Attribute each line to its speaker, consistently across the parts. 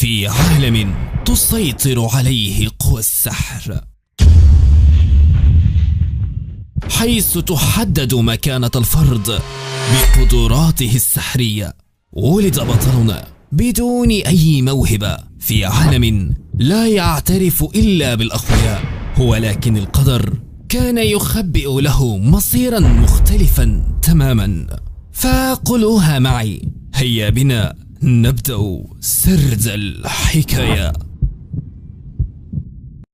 Speaker 1: في عالم تسيطر عليه قوى السحر، حيث تحدد مكانة الفرد بقدراته السحرية. ولد بطلنا بدون أي موهبة في عالم لا يعترف إلا بالأقوياء، ولكن القدر كان يخبئ له مصيرا مختلفا تماما. فقلوها معي، هيا بنا نبدأ سرد الحكاية.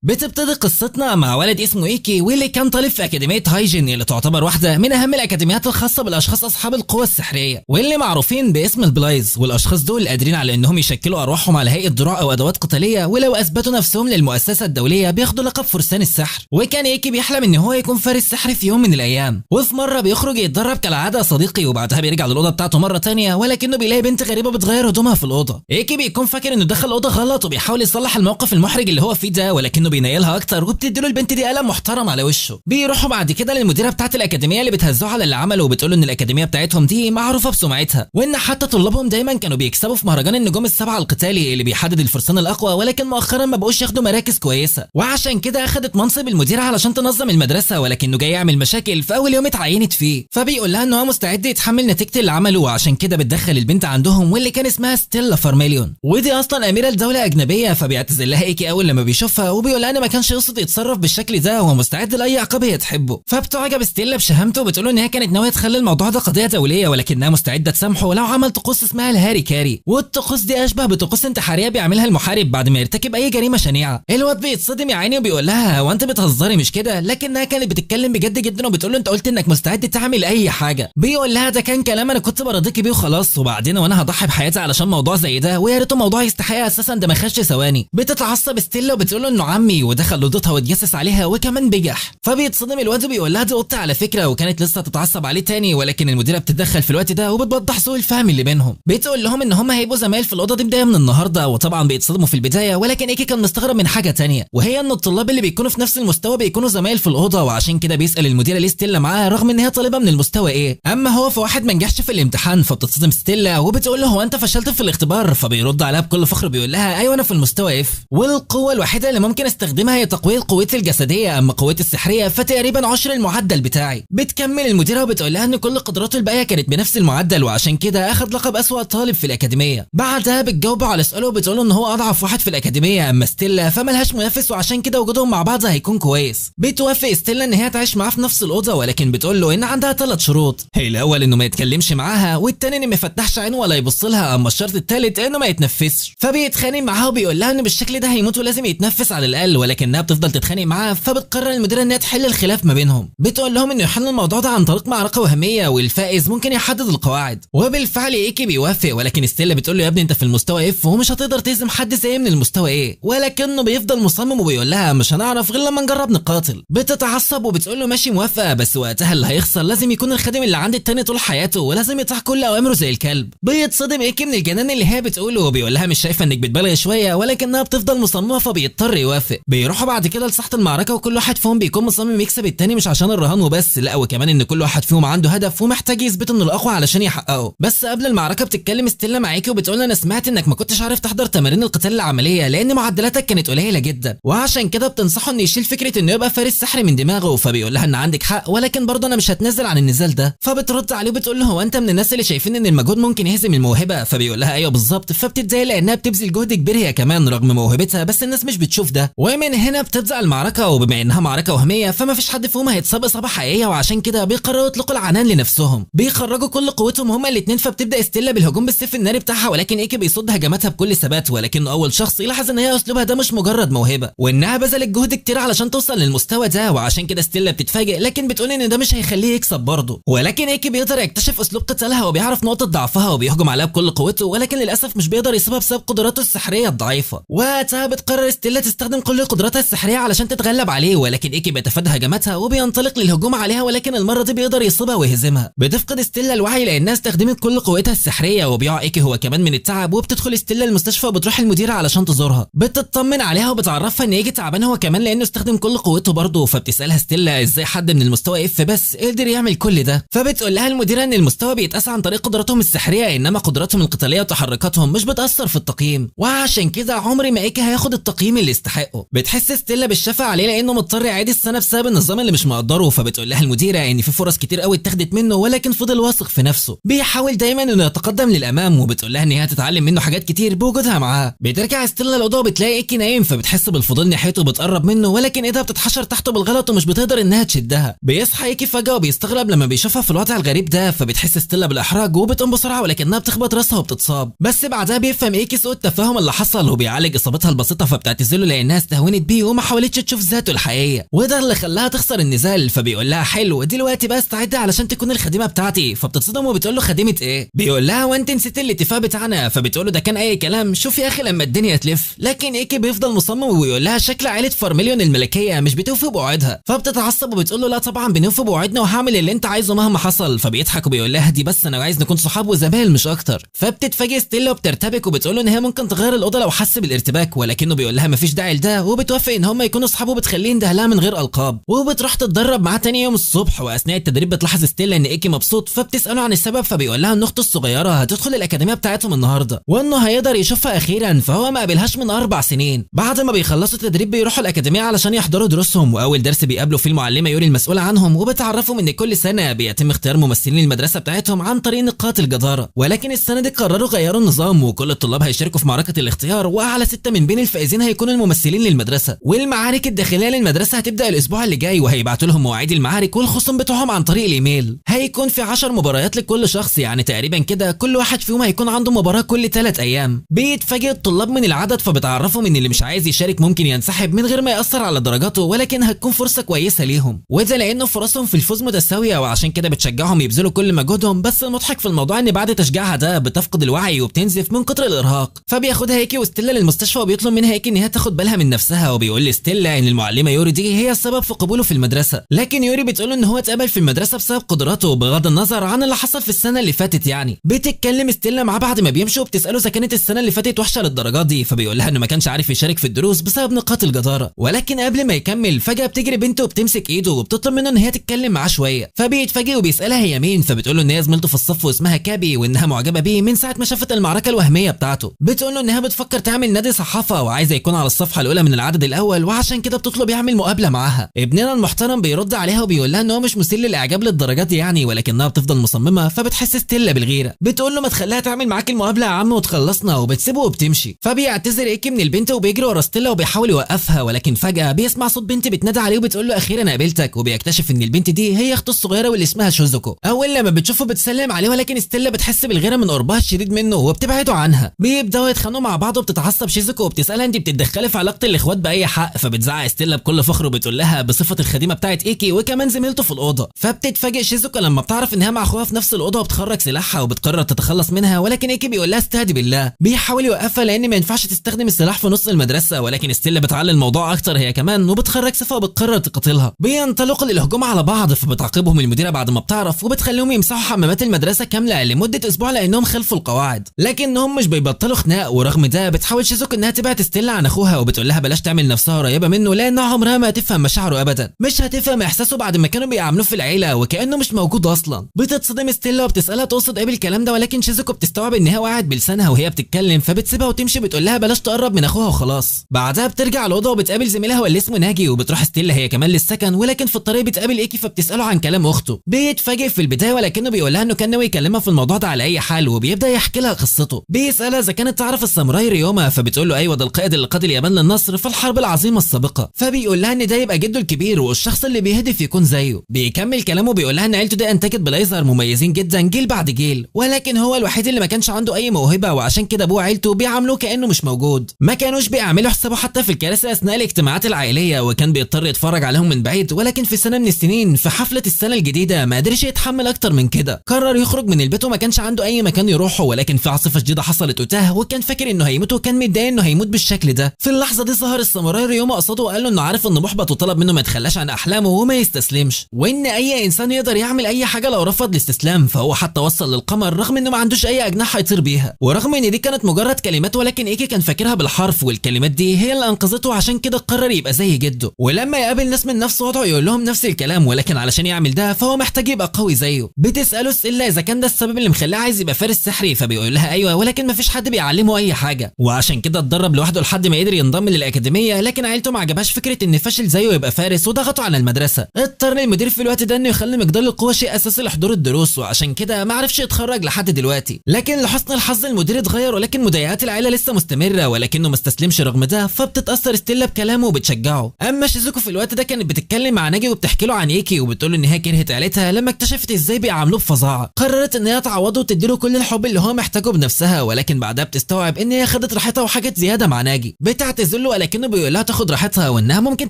Speaker 2: بتبتدي قصتنا مع ولد اسمه ايكي، واللي كان طالب في اكاديميه هايجين اللي تعتبر واحده من اهم الاكاديميات الخاصه بالاشخاص اصحاب القوى السحريه، واللي معروفين باسم البلايز. والاشخاص دول قادرين على انهم يشكلوا ارواحهم على هيئه دروع او ادوات قتاليه، ولو اثبتوا نفسهم للمؤسسه الدوليه بياخدوا لقب فرسان السحر. وكان ايكي بيحلم ان هو يكون فارس سحر في يوم من الايام، وفي مره بيخرج يتدرب كالعاده صديقي، وبعدها بيرجع للاوضه بتاعته مره ثانيه، ولكنه بيلاقي بنت غريبه بتغير هدومها في الاوضه. ايكي بيكون فاكر انه دخل الاوضه غلط وبيحاول يصلح الموقف المحرج اللي هو فيه ده، ولكنه بينيلها اكتر وبتديله البنت دي قلم محترم على وشه. بيروحوا بعد كده للمديره بتاعه الاكاديميه اللي بتهزوه على اللي عمله، وبتقول ان الاكاديميه بتاعتهم دي معروفه بسمعتها، وان حتى طلابهم دايما كانوا بيكسبوا في مهرجان النجوم السبعه القتالي اللي بيحدد الفرسان الاقوى، ولكن مؤخرا ما بقوش ياخدوا مراكز كويسه، وعشان كده اخذت منصب المديره علشان تنظم المدرسه، ولكنه جاي يعمل مشاكل في اول يوم اتعينت فيه. فبيقول لها ان هو مستعد يتحمل نتيجه اللي عمله، وعشان كده بتدخل البنت عندهم واللي كان اسمها ستيلا فارميليون، ودي اصلا اميره لدوله اجنبيه. فبيعتذر لها ايكي اول لما بيشوفها، وبيقول لها ان ما كانش يقصد يتصرف بالشكل ده، هو مستعد لاي عقاب هي تحبه. فبتعجب ستيلا بشهامته، وبتقول ان هي كانت ناويه تخلي الموضوع ده قضيه دوليه، ولكنها مستعده تسامحه لو عمل طقوس اسمها الهاري كاري. والطقوس دي اشبه بطقوس انتحاريه بيعملها المحارب بعد ما يرتكب اي جريمه شنيعه. الواد بيتصدم يا عيني وبيقول لها هو انت بتهزري مش كده، لكنها كانت بتتكلم بجد جدا، وبتقول له انت قلت انك مستعد تعمل اي حاجه. بيقول لها ده كان كلام انا كنت برضيكي بيه وخلاص، وبعدين وانا هضحي بحياتي علشان موضوع زي ده، ويا ريته موضوع يستحق اساسا، ده ما خدش ثواني. بتتعصب ستيلا وبتقول له انه عمي، ودخل اوضتها واتجسس عليها وكمان بجح. فبيتصدم الواد وبيقول لها دي اوضتي على فكره، وكانت لسه تتعصب عليه تاني، ولكن المديره بتتدخل في الوقت ده وبتوضح سوء الفهم اللي بينهم. بتقول لهم ان هم هيبقوا زمايل في الاوضه دي بدايه من النهارده، وطبعا بيتصدموا في البدايه، ولكن ايكي كان مستغرب من حاجه تانية، وهي ان الطلاب اللي بيكونوا في نفس المستوى بيكونوا زمايل في الاوضه، وعشان كده بيسال المديره ليه ستيلا معاه رغم ان هي طالبه من المستوى ايه. اما هو فواحد ما نجحش في الامتحان. فبتتصدم ستيلا وبتقول له هو انت فشلت في الاختبار، فبيرد عليها بكل فخر بيقول لها ايوه انا في المستوى اف، والقوه الوحيده اللي ممكن استخدمها هي تقويه قوتي الجسديه، اما قوتي السحريه فتقريبا 10 المعدل بتاعي. بتكمل المديره وبتقول لها ان كل قدراته الباقيه كانت بنفس المعدل، وعشان كده اخذ لقب اسوأ طالب في الاكاديميه. بعدها بتجاوب على سؤاله وبتقول ان هو اضعف واحد في الاكاديميه، اما ستيلا فملهاش منافس، وعشان كده وجودهم مع بعض هيكون كويس. بتوافق ستيلا ان هي تعيش معاه في نفس الاوضه، ولكن بتقول له ان عندها 3 شروط. الاول انه ما يتكلمش معاها، والثاني انه ما يفتحش عينه ولا يبص لها، اما الشرط الثالث انه ما يتنفسش. فبيتخانق معاها وبيقول لها ان بالشكل ده هيموت ولازم يتنفس على الاقل، ولكنها بتفضل تتخانق معاه. فبتقرر المديره انها تحل الخلاف ما بينهم. بتقول لهم انه يحل الموضوع ده عن طريق معركه وهميه، والفائز ممكن يحدد القواعد. وبالفعل ايكي بيوافق، ولكن ستيلا بتقول له يا ابني انت في المستوى اف ومش هتقدر تهزم حد زي من المستوى ايه، ولكنه بيفضل مصمم وبيقول لها مش هنعرف غير لما نجرب نقاتل. بتتعصب وبتقول له ماشي موافقه، بس وقتها اللي هيخسر لازم يكون الخادم اللي عند التاني طول حياته، ولازم يطيع كل اوامره زي الكلب. بيتصدم ايكي من الجنان اللي هي بتقوله، وبيقول لها مش شايفه انك بتبالغ شويه، ولكنها بتفضل مصممه فبيضطر يوافق. بيروحوا بعد كده لساحه المعركه، وكل واحد فيهم بيكون مصمم يكسب التاني، مش عشان الرهان وبس، لا وكمان ان كل واحد فيهم عنده هدف ومحتاج يثبت انه الاقوى علشان يحققه. بس قبل المعركه بتتكلم ستيلا مع ايكي وبتقول انا سمعت انك ما كنتش عارف تحضر تمارين القتال العمليه لان معدلاتك كانت قليله جدا، وعشان كده بتنصحه انه يشيل فكره انه يبقى فارس سحري من دماغه. فبيقول لها ان عندك حق، ولكن برضه انا مش هتنزل عن النزال ده. فبترد عليه وبتقول له هو انت من الناس اللي شايفين ان المجهود ممكن يهزم الموهبه؟ فبيقول لها ايوه بالظبط. فبتتضايق لانها بتبذل جهد كبير هي كمان رغم موهبتها، بس الناس مش بتشوف ده. ومن هنا بتبدا المعركه، وبما انها معركه وهميه فما فيش حد فيهم هيتصاب اصابه حقيقيه، وعشان كده بيقرروا يطلقوا العنان لنفسهم. بيخرجوا كل قوتهم هما الاثنين. فبتبدا ستيلا بالهجوم بالسيف الناري بتاعها، ولكن ايكي بيصد هجماتها بكل ثبات، ولكنه اول شخص يلاحظ ان هي اسلوبها ده مش مجرد موهبه، وانها بذلت جهد كتير علشان توصل للمستوى ده، وعشان كده ستيلا بتتفاجئ، لكن بتقول ان ده مش هيخليه يكسب برضه. ولكن ايكي بيقدر يكتشف اسلوب قتالها وبيعرف نقطه ضعفها وبيهجم عليها بكل قوته، ولكن للاسف مش بيقدر يصيبها بسبب قدراته السحريه الضعيفه. وقتها بتقرر ستيلا تستخدم كل كل قدراتها السحريه علشان تتغلب عليه، ولكن ايكي بيتفادى هجماتها وبينطلق للهجوم عليها، ولكن المره دي بيقدر يصيبها ويهزمها. بتفقد ستيلا الوعي لانها استخدمت كل قوتها السحريه، وبيقع ايكي هو كمان من التعب، وبتدخل ستيلا المستشفى وبتروح المديره علشان تزورها. بتطمن عليها وبتعرفها ان ايكي تعبان هو كمان لانه استخدم كل قوته برضه. فبتسالها ستيلا ازاي حد من المستوى اف بس قدر يعمل كل ده. فبتقول لها المديره ان المستوى بيتقاس عن طريق قدراتهم السحريه، انما قدراتهم القتاليه وتحركاتهم مش بتاثر في التقييم، وعشان كده عمري ما ايكي هياخد التقييم اللي يستحقه. بتحس ستيلا بالشفقه عليه لانه مضطر يعيد السنه بسبب النظام اللي مش مقدره. فبتقول لها المديره ان في فرص كتير قوي اتاخدت منه، ولكن فضل واثق في نفسه، بيحاول دايما انه يتقدم للامام. وبتقول لها ان هي هتتعلم منه حاجات كتير بوجودها معاه. بترجع ستيلا الاوضه وبتلاقي ايكي نايم، فبتحس بالفضول ناحيته وبتقرب منه، ولكن ايدها بتتحشر تحته بالغلط ومش بتقدر انها تشدها. بيصحى ايكي فجاه وبيستغرب لما بيشوفها في الوضع الغريب ده، فبتحس ستيلا بالاحراج وبتقوم بسرعه، ولكنها بتخبط راسها وبتتصاب. بس بعدها بيفهم ايكي سوء التفاهم اللي حصل وبيعالج اصابتها البسيطه، فبتعتذر له لانها استهونت بيه وما حاولتش تشوف ذاته الحقيقيه، وده اللي خلاها تخسر النزال. فبيقول لها حلو دلوقتي بقى استعدي علشان تكون الخديمه بتاعتي. فبتتصدم وبتقول له خديمه ايه؟ بيقول لها وانت نسيت الاتفاق بتاعنا. فبتقول له ده كان اي كلام، شوف يا اخي لما الدنيا تلف. لكن ايكي بيفضل مصمم وبيقول لها شكل عائله فارميليون الملكيه مش بتوفي بوعدها. فبتتعصب وبتقول له لا طبعا بنوفي بوعدنا وهعمل اللي انت عايزه مهما حصل. فبيضحك وبيقول لها دي بس انا عايز نكون صحاب وزمايل مش اكتر. فبتتفاجئ ستيلا وبترتبك وبتقول له ان هي ممكن تغير الاوضه لو حس بالارتباك، ولكنه بيقول لها مفيش داعي لده، وبتوافق ان هم يكونوا اصحاب وبتخليه يندهلها من غير القاب. وبتروح تتدرب معاه تاني يوم الصبح، واثناء التدريب بتلاحظ ستيلا ان ايكي مبسوط، فبتساله عن السبب. فبيقول لها ان اخته الصغيره هتدخل الاكاديميه بتاعتهم النهارده وانه هيقدر يشوفها اخيرا، فهو ما قابلهاش من 4 سنين. بعد ما بيخلصوا التدريب بيروحوا الاكاديميه علشان يحضروا دروسهم، واول درس بيقابلوا فيه المعلمه يوري المسؤوله عنهم، وبتعرفهم ان كل سنه بيتم اختيار ممثلين المدرسه بتاعتهم عن طريق نقاط الجداره، ولكن السنه دي قرروا غيروا النظام وكل الطلاب هيشاركوا في معركه الاختيار، واعلى 6 من بين الفائزين هيكونوا الممثلين للمدرسه. والمعارك الداخليه للمدرسه هتبدا الاسبوع اللي جاي، وهيبعتوا لهم مواعيد المعارك والخصوم بتوعهم عن طريق الايميل. هيكون في 10 مباريات لكل شخص، يعني تقريبا كده كل واحد فيهم هيكون عنده مباراه كل 3 ايام. بيتفاجئ الطلاب من العدد، فبتعرفهم ان اللي مش عايز يشارك ممكن ينسحب من غير ما ياثر على درجاته، ولكن هتكون فرصه كويسه ليهم، وده لانه فرصهم في الفوز متساويه، وعشان كده بتشجعهم يبذلوا كل مجهودهم. بس المضحك في الموضوع ان بعد تشجيعها ده بتفقد الوعي وبتنزف من كتر الارهاق. فبياخدها ايكي وستيلا للمستشفى وبيطلب منها ايكي ان هي تاخد بالها من نفسها، وبيقول لستيلا ان المعلمه يوري دي هي السبب في قبوله في المدرسه، لكن يوري بتقول ان هو اتقبل في المدرسه بسبب قدراته بغض النظر عن اللي حصل في السنه اللي فاتت. يعني بتتكلم ستيلا معاه بعد ما بيمشوا وبتساله اذا كانت السنه اللي فاتت وحشه للدرجات دي، فبيقول لها انه ما كانش عارف يشارك في الدروس بسبب نقاط الجداره. ولكن قبل ما يكمل فجاه بتجري بنته وبتمسك ايده وبتطلب منه ان هي تتكلم معاه شويه. فبيتفاجئ وبيسالها هي مين، فبتقول له ان هي زميلته في الصف واسمها كابي، وانها معجبه بيه من ساعه ما شافت المعركه الوهميه بتاعته. بتقول له انها بتفكر تعمل نادي صحافه وعايزه يكون على الصفحه الاولى من العدد الاول، وعشان كده بتطلب يعمل مقابله معاها. ابننا المحترم بيرد عليها وبيقول لها ان هو مش مثير للاعجاب للدرجات دي يعني، ولكنها بتفضل مصممه. فبتحس ستيلا بالغيره، بتقول له ما تخليها تعمل معاك المقابله يا عم وتخلصنا، وبتسيبه وبتمشي. فبيعتذر ايكي من البنت وبيجري ورا ستيلا وبيحاول يوقفها، ولكن فجاه بيسمع صوت بنت بتنادي عليه وبتقول له اخيرا قابلتك، وبيكتشف ان البنت دي هي اخته الصغيره واللي اسمها شوزوكو. اول لما بتشوفه بتسلم عليه، ولكن ستيلا بتحس بالغيره من قربها الشديد منه وبتبعده عنها. بيبداوا يتخانقوا مع بعض وبتتعصب شيزوكو وبتسالها انت بتتدخلي في علاقه الاخوات باي حق. فبتزعق ستيلا بكل فخر وبتقول لها بصفه الخديمه بتاعت ايكي وكمان زميلته في الاوضه. فبتتفاجئ شيزوكو لما بتعرف انها مع اخوها في نفس الاوضه وبتخرج سلاحها وبتقرر تتخلص منها، ولكن ايكي بيقول لها استهدي بالله. بيحاول يوقفها لان ما ينفعش تستخدم السلاح في نص المدرسه، ولكن ستيلا بتعلي الموضوع اكتر هي كمان وبتخرج سيفها وبتقرر تقاتلها. بينطلقوا للهجوم على بعض، فبتعاقبهم المديره بعد ما بتعرف وبتخليهم يمسحوا حمامات المدرسه كامله لمده اسبوع لانهم خالفوا القواعد، لكنهم مش بيبطلوا خناق. ورغم ده بتحاول شيزوكو انها تبعد ستيلا عن اخوها وبتقول لها بلاش تعمل نفسها قريبه منه لانها عمرها ما هتفهم مشاعره ابدا، مش هتفهم احساسه بعد ما كانوا بيعاملوه في العيله وكانه مش موجود اصلا. بتتصدم ستيلا وبتسالها تقصد ايه بالكلام ده، ولكن شيزوكو بتستوعب ان هي وقعت بلسانها وهي بتتكلم، فبتسيبها وتمشي. بتقول لها بلاش تقرب من اخوها وخلاص. بعدها بترجع الاوضه وبتقابل زميلها واللي اسمه ناجي، وبتروح ستيلا هي كمان للسكن، ولكن في الطريق بتقابل ايكي فبتساله عن كلام اخته. بيتفاجئ في البدايه ولكنه بيقول لها انه كان ناوي يكلمها في الموضوع ده على اي حال، وبيبدا يحكي لها قصته. بيسالها اذا كانت تعرف الساموراي ريوما، فبتقول له ايوه ده القائد اللي قاد اليابان للنصر في الحرب العظيمه السابقه. فبيقول لها ان ده يبقى جده الكبير والشخص اللي بيهدف يكون زيه. بيكمل كلامه بيقول لها ان عيلته دي انتجت بلايزر مميزين جدا جيل بعد جيل، ولكن هو الوحيد اللي ما كانش عنده اي موهبه، وعشان كده ابوه وعيلته بيعاملوه كانه مش موجود. ما كانوش بيعملوا حسابه حتى في الكراسي اثناء الاجتماعات العائليه، وكان بيضطر يتفرج عليهم من بعيد. ولكن في سنه من السنين في حفله السنه الجديده ما قدرش يتحمل اكتر من كده، قرر يخرج من البيت وما كانش عنده اي مكان يروحه، ولكن في عاصفه شديده حصلت وتاه، وكان فاكر انه هيموت وكان متضايق انه هيموت بالشكل ده. في اللحظه دي ظهر الساموراي ريوما قصاده وقال له انه عارف انه محبط وطلب منه ما يتخلاش عن احلامه وما يستسلمش، وان اي انسان يقدر يعمل اي حاجه لو رفض الاستسلام. فهو حتى وصل للقمر رغم انه ما عندوش اي اجنحه هيطير بيها، ورغم ان دي كانت مجرد كلمات ولكن ايكي كان فاكرها بالحرف، والكلمات دي هي اللي انقذته، عشان كده قرر يبقى زي جده. ولما يقابل ناس من نفس وضعه يقول لهم نفس الكلام، ولكن علشان يعمل ده فهو محتاج يبقى قوي زيه. بتساله ستيلا اذا كان ده السبب اللي مخليه عايز يبقى فارس سحري، فبيقول لها ايوه، ولكن مفيش حد بيعلمه اي حاجه، وعشان كده اتدرب لوحده لحد ما قدر ينضم للاكاديميه. لكن عيلته ما عجبهاش فكره ان فاشل زيه يبقى فارس وضغطوا على المدرسه. اضطر المدير في الوقت ده انه يخلي مقدار القوه شيء اساسي لحضور الدروس، وعشان كده ما عرفش يتخرج لحد دلوقتي. لكن لحسن الحظ المدير اتغير، ولكن مضايقات العيله لسه مستمره، ولكنه ما استسلمش رغم ده. فبتتاثر ستيلا بكلامه وبتشجعه. اما شيزوكو في الوقت ده كانت بتتكلم مع ناجي وبتحكي له عن ايكي، وبتقول له ان هي كرهت عيلتها لما اكتشفت ازاي بيعاملوه بفظاعه. قررت ان هي تعوضه وتديله كل الحب اللي هو محتاجه بنفسها، ولكن بعدها بتستوعب ان هي خدت راحتها وحاجات زياده مع ناجي. بتعتذر له ولكنه بيقول لها تاخد راحتها وانها ممكن